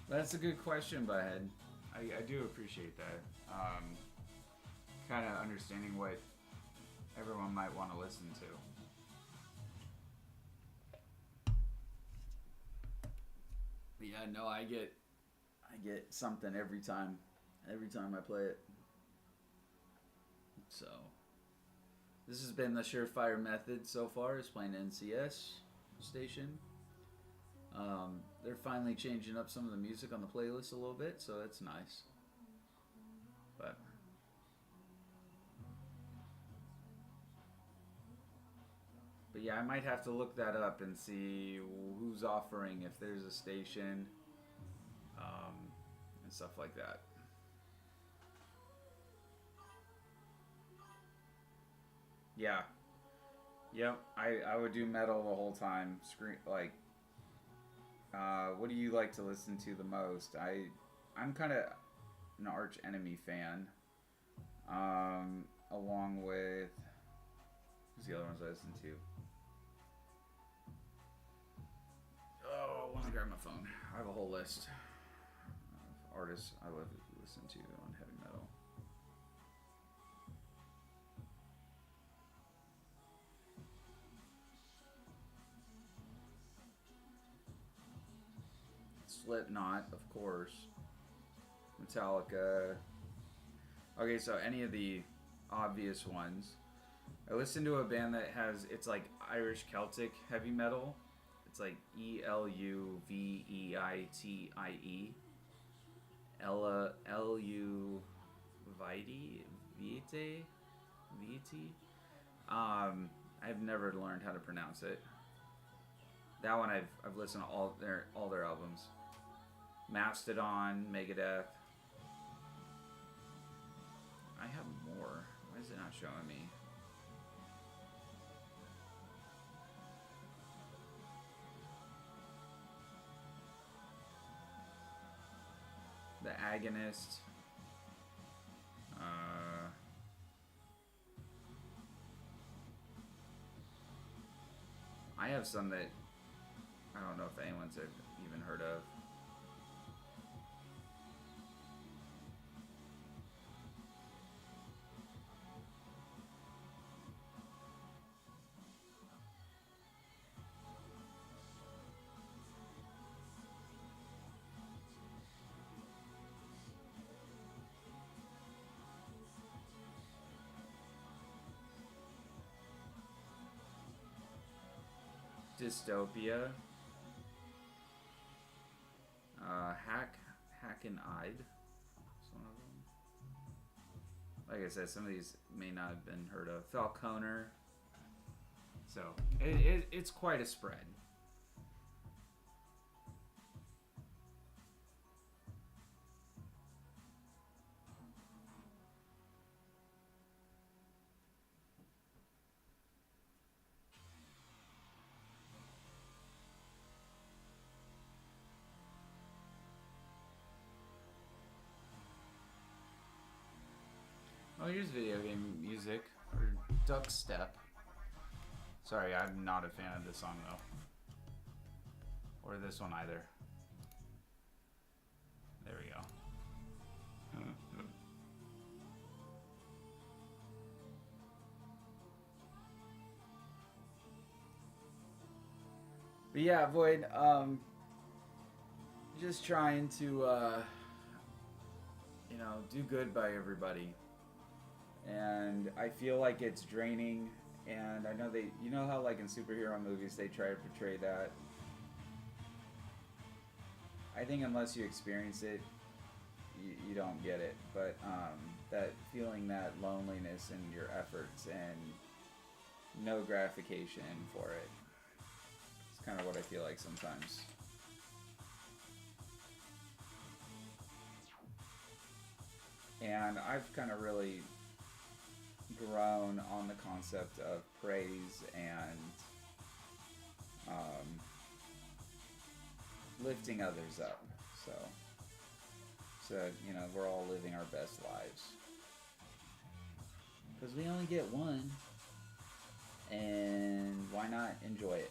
That's a good question, Butthead. I do appreciate that. Kind of understanding what everyone might want to listen to. But yeah, no, I get something every time I play it. So this has been the surefire method so far, is playing NCS station. They're finally changing up some of the music on the playlist a little bit, so that's nice. But yeah, I might have to look that up and see who's offering, if there's a station, and stuff like that. Yeah. Yep, I would do metal the whole time. What do you like to listen to the most? I'm kind of an Arch Enemy fan. Along with, who's the other ones I listen to? Oh, I want to grab my phone. I have a whole list of artists I love to listen to on heavy metal. Slipknot, of course. Metallica. Okay, so any of the obvious ones. I listened to a band that it's like Irish Celtic heavy metal. It's like Eluveitie. Viete. I've never learned how to pronounce it. That one I've listened to all their albums. Mastodon, Megadeth. I have more. Why is it not showing me? The Agonist. I have some that I don't know if anyone's even heard of. Dystopia. Hack and Eyed. That's one of them. Like I said, some of these may not have been heard of. Falconer. So it's quite a spread. Oh, here's video game music. Or Duck Step. Sorry, I'm not a fan of this song though. Or this one either. There we go. But yeah, Void, just trying to, do good by everybody. And I feel like it's draining, and I know how like in superhero movies they try to portray that. I think unless you experience it, you don't get it. But that feeling, that loneliness in your efforts and no gratification for it. It's kind of what I feel like sometimes. And I've kind of really grown on the concept of praise and lifting others up. So we're all living our best lives. Because we only get one. And why not enjoy it?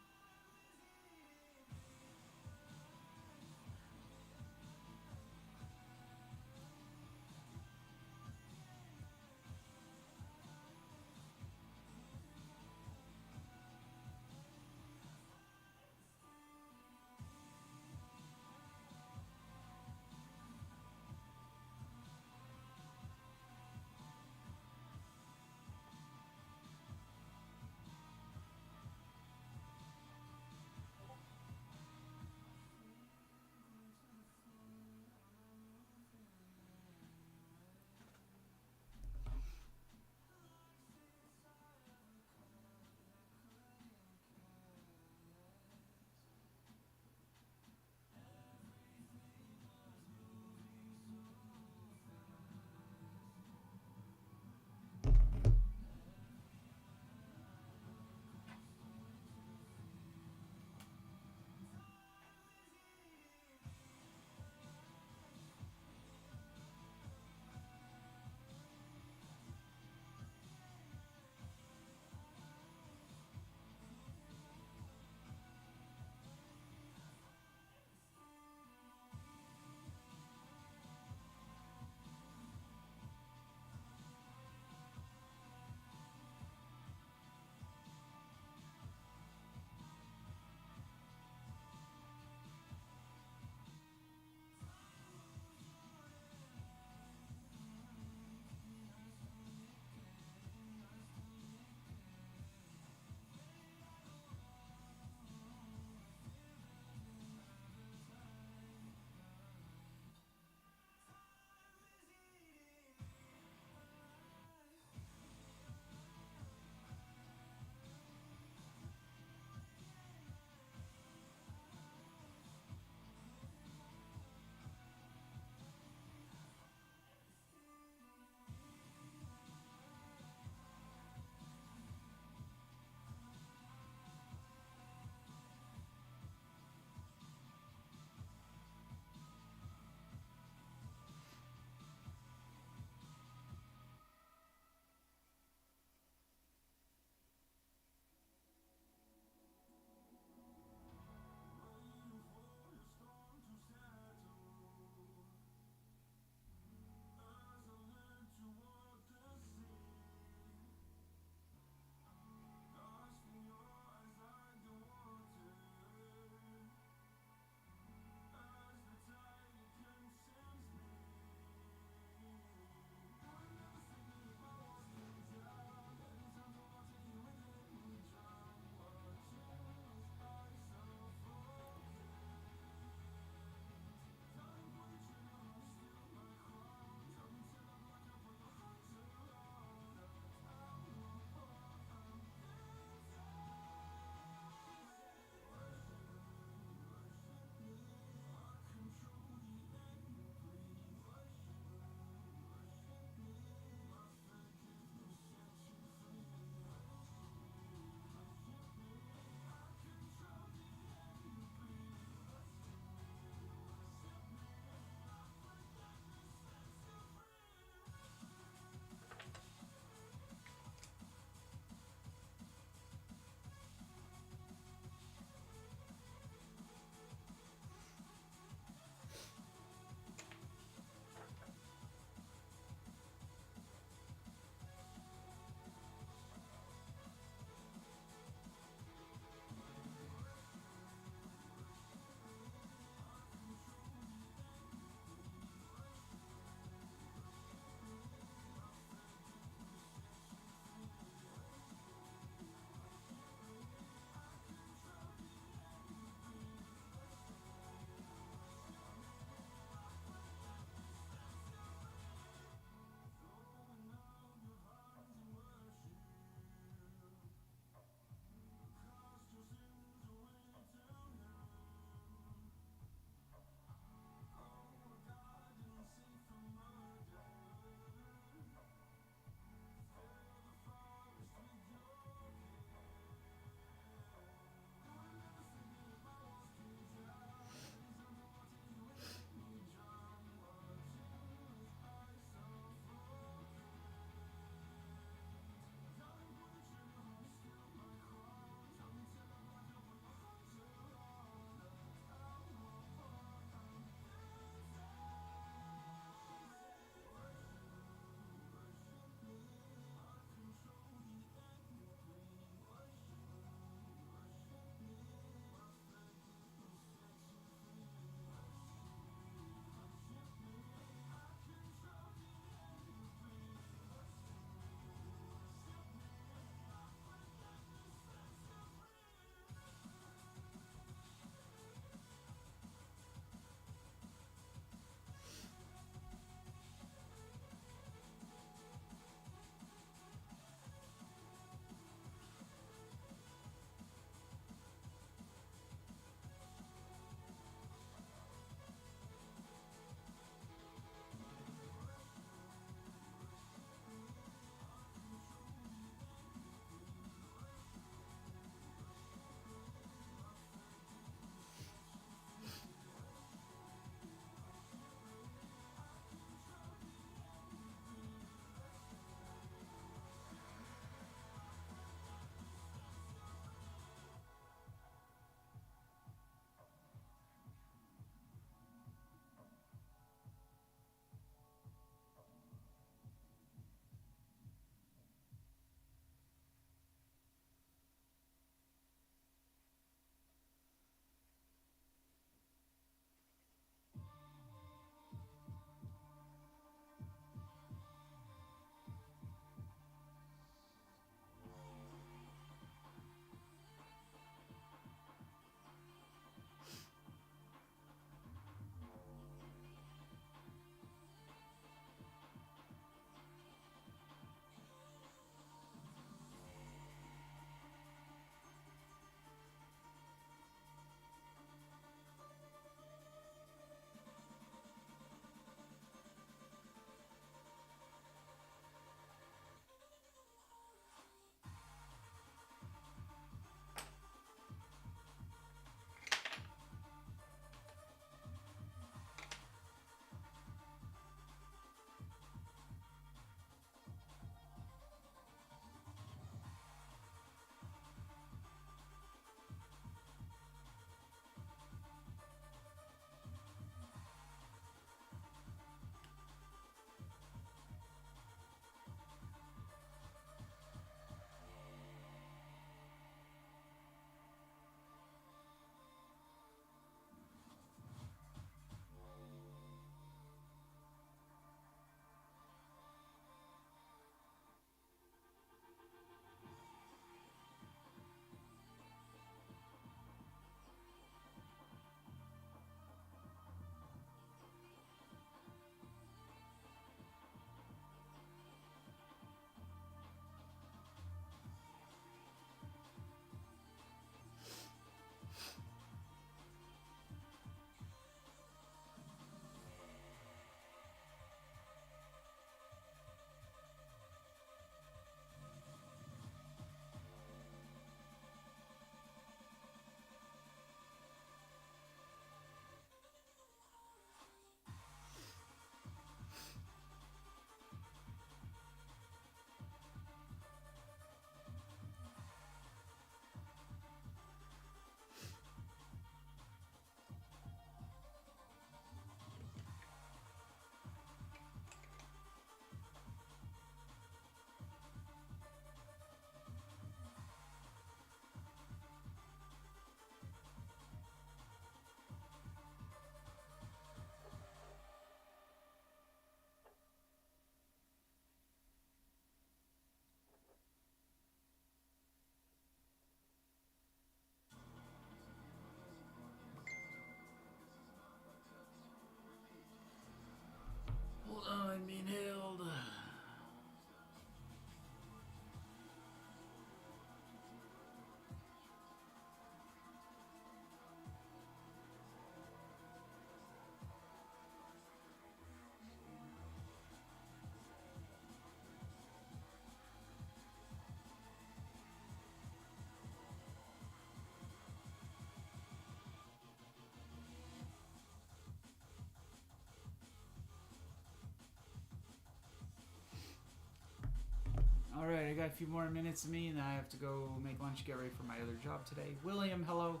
got a few more minutes of me, and then I have to go make lunch, get ready for my other job today. William, hello.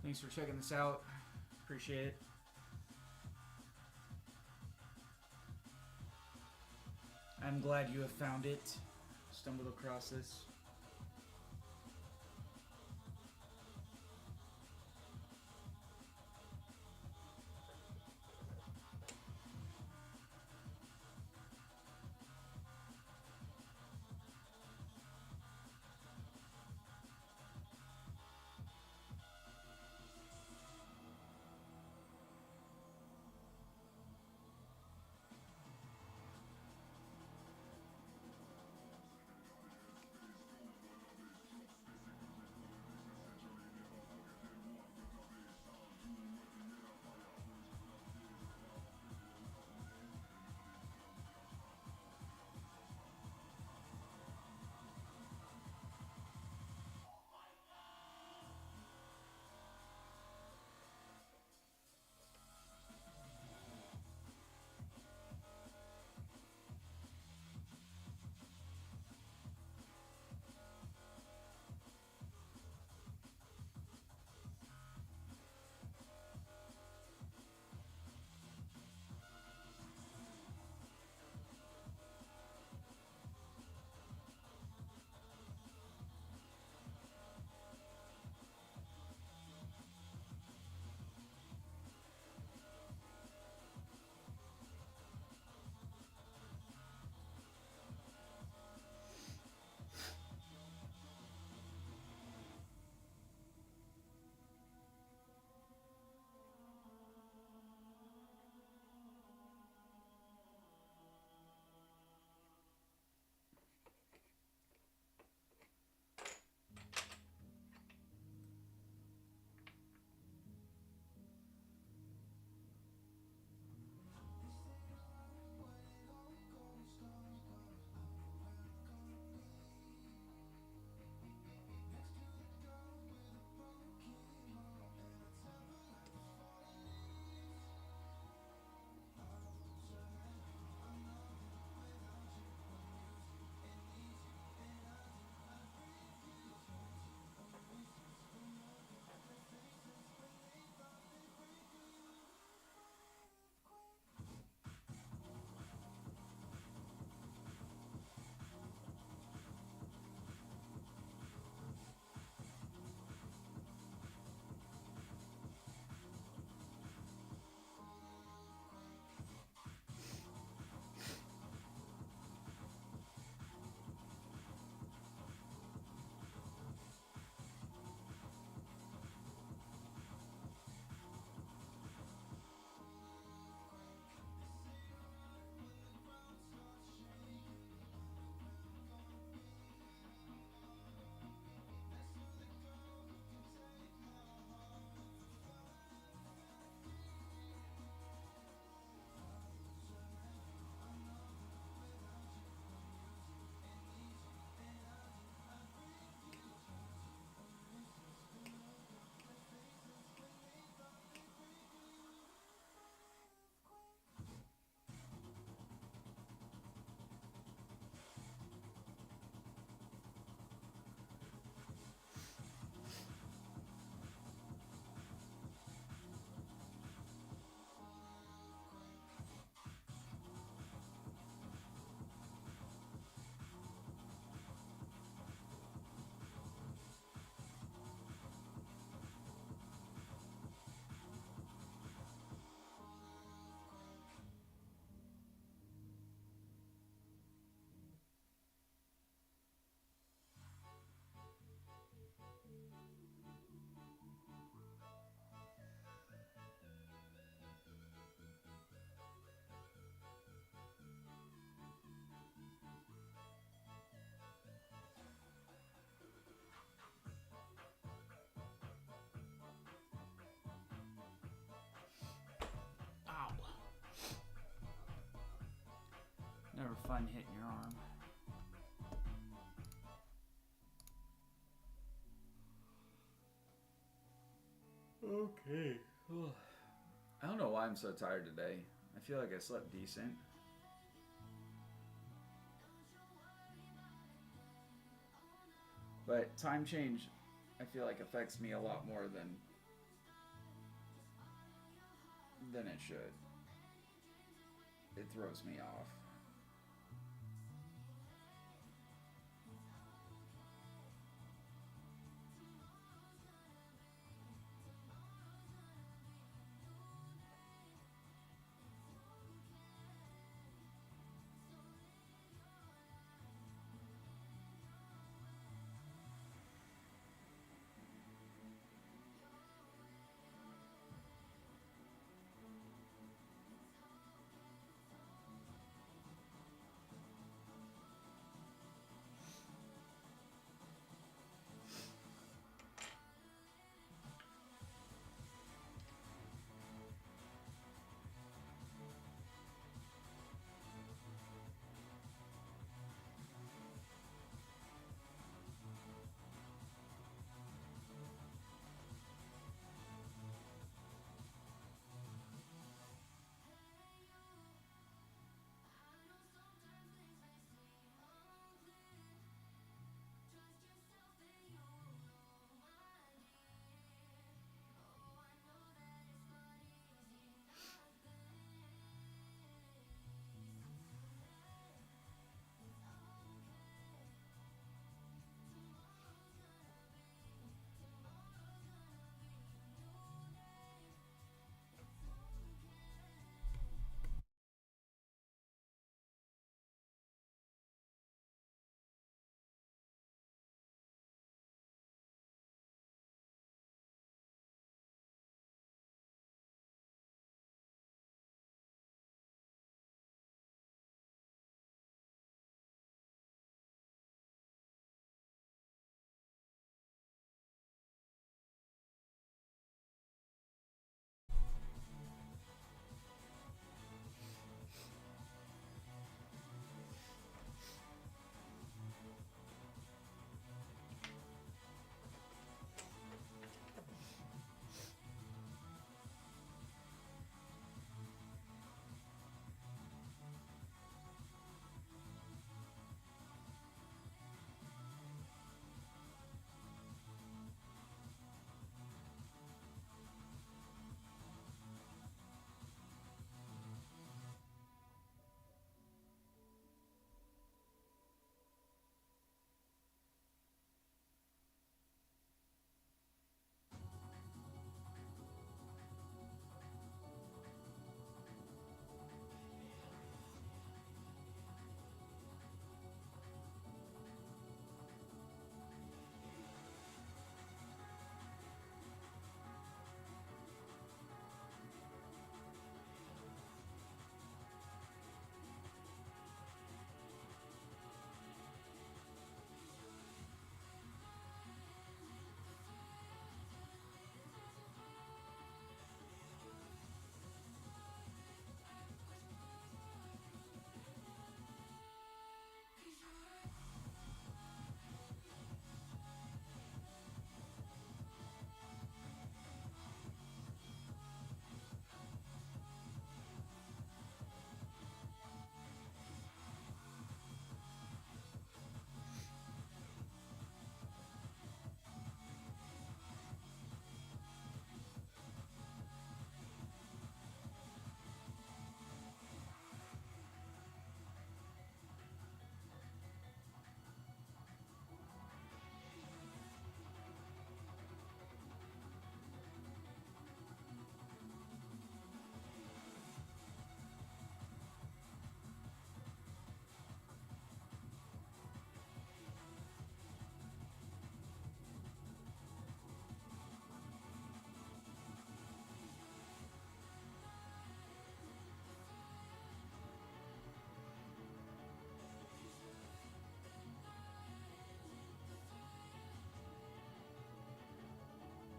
Thanks for checking this out. Appreciate it. I'm glad you have found it. Stumbled across this. Never fun hitting your arm. Okay. I don't know why I'm so tired today. I feel like I slept decent. But time change, I feel like affects me a lot more than it should. It throws me off.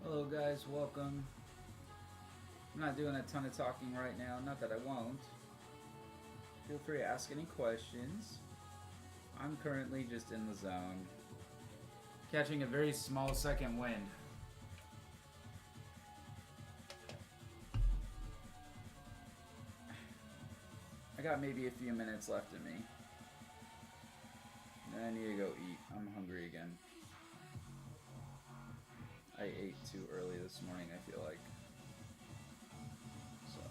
Hello guys, welcome. I'm not doing a ton of talking right now, not that I won't. Feel free to ask any questions. I'm currently just in the zone. Catching a very small second wind. I got maybe a few minutes left in me. Then I need to go eat. I'm hungry again. I ate too early this morning, I feel like. So.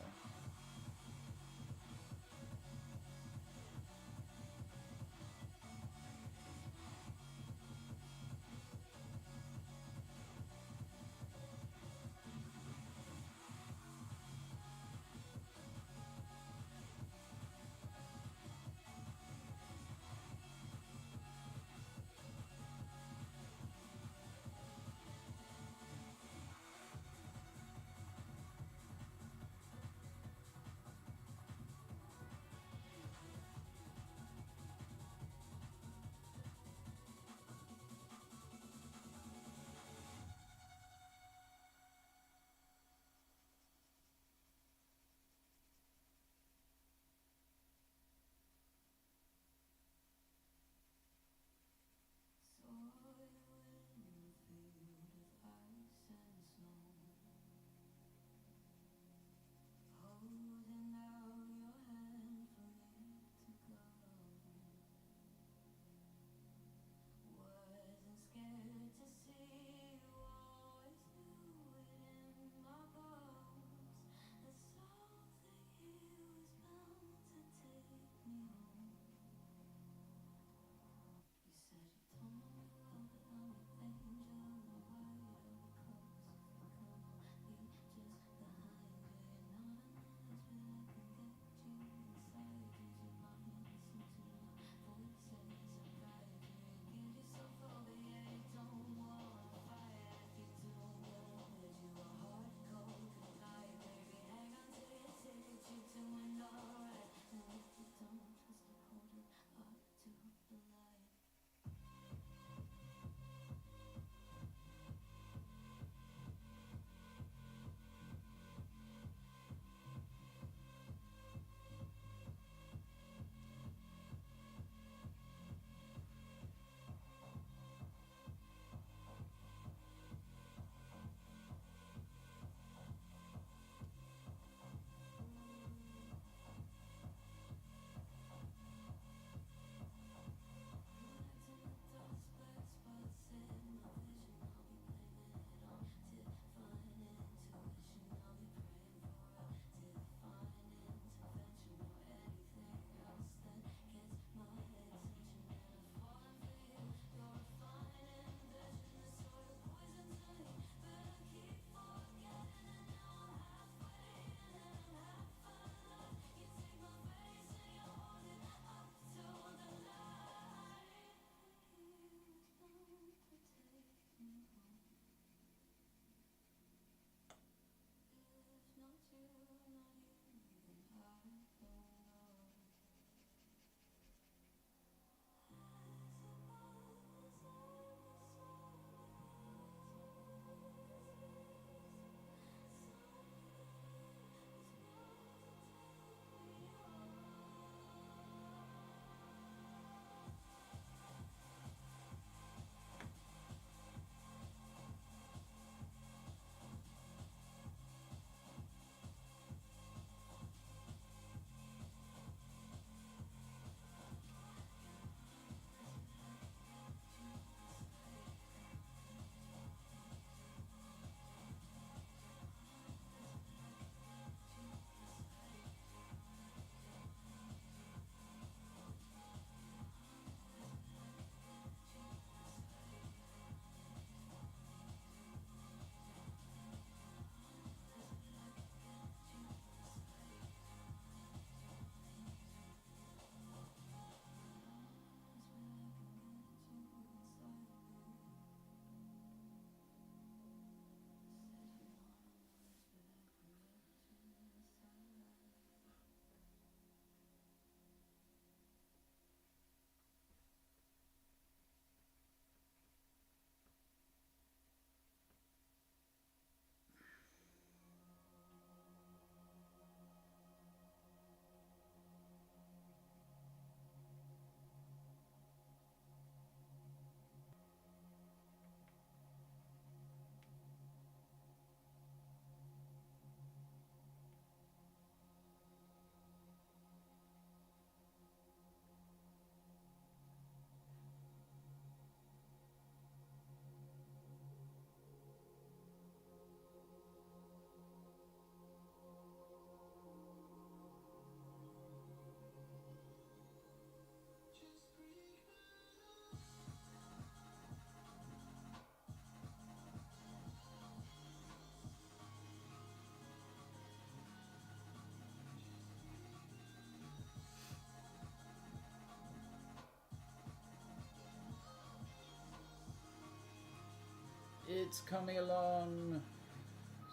It's coming along.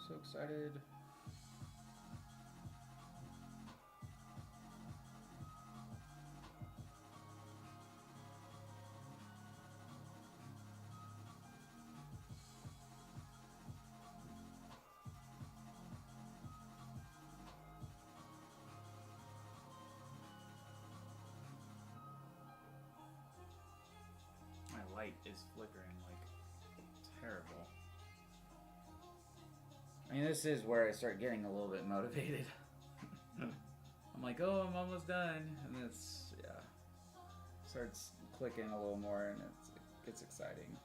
So excited. My light is flickering like terrible. I mean, this is where I start getting a little bit motivated. I'm like, oh, I'm almost done. And it's, yeah. Starts clicking a little more and it gets exciting.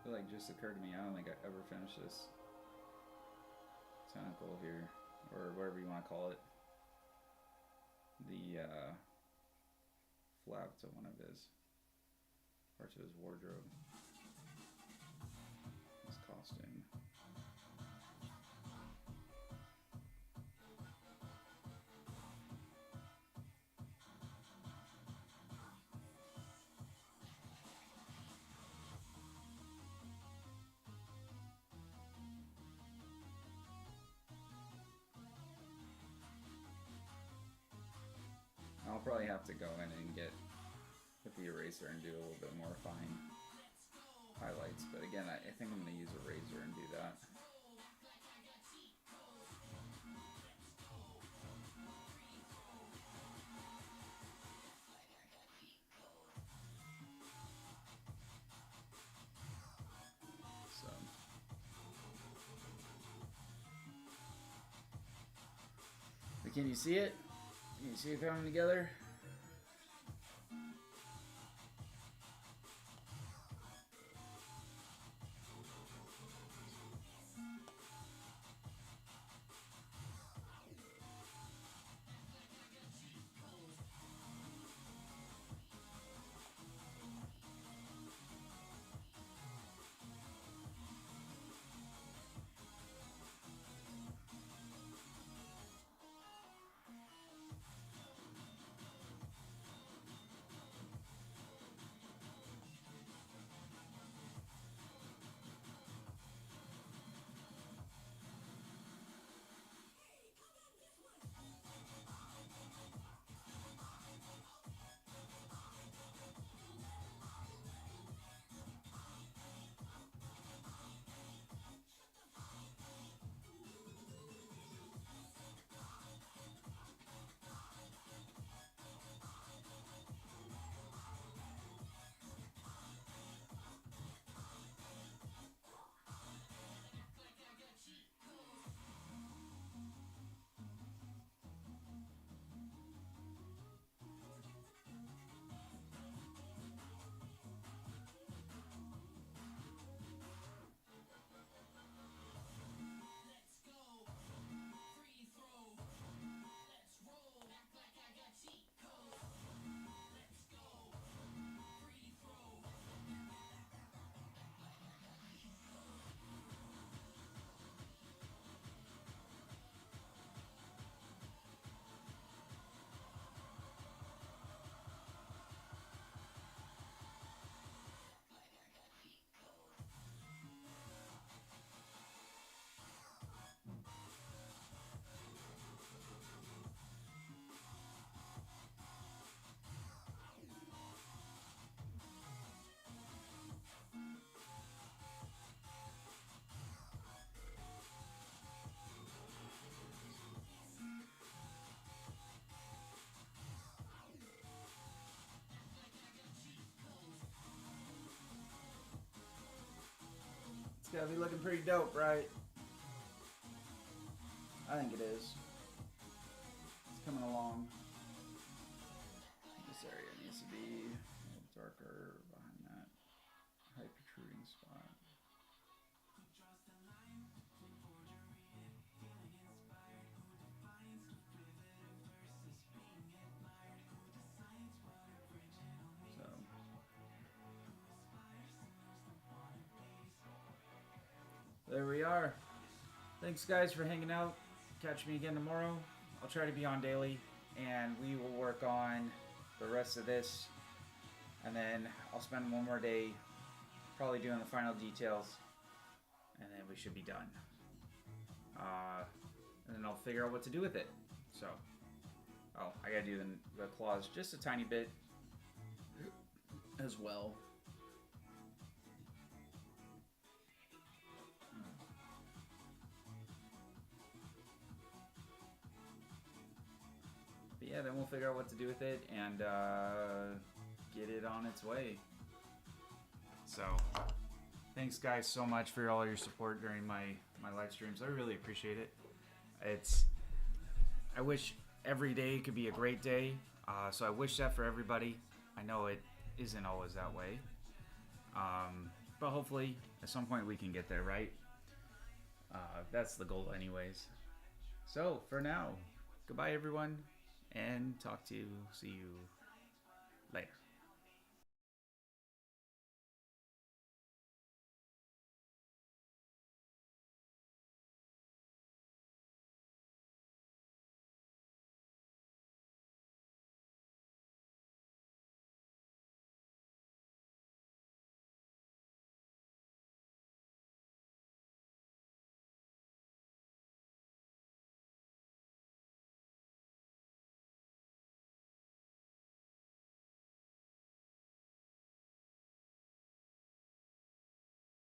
It like just occurred to me, I don't think I ever finished this tentacle here, or whatever you want to call it. The flap to one of his, or to his wardrobe. His costume. I'll probably have to go in and get with the eraser and do a little bit more fine highlights, but again, I think I'm going to use a razor and do that. So, But can you see it? Can you see it coming together? It's gotta be looking pretty dope, right? I think it is. It's coming along. This area needs to be a little darker behind that high protruding spot. So there we are. Thanks guys for hanging out. Catch me again tomorrow. I'll try to be on daily, and we will work on the rest of this, and then I'll spend one more day probably doing the final details, and then we should be done. And then I'll figure out what to do with it. So, oh, I gotta do the claws just a tiny bit as well. But yeah, then we'll figure out what to do with it and get it on its way. So, thanks guys so much for all your support during my live streams. I really appreciate it. I wish every day could be a great day. So I wish that for everybody. I know it isn't always that way. But hopefully at some point we can get there, right? That's the goal anyways. So for now, goodbye everyone, and see you later.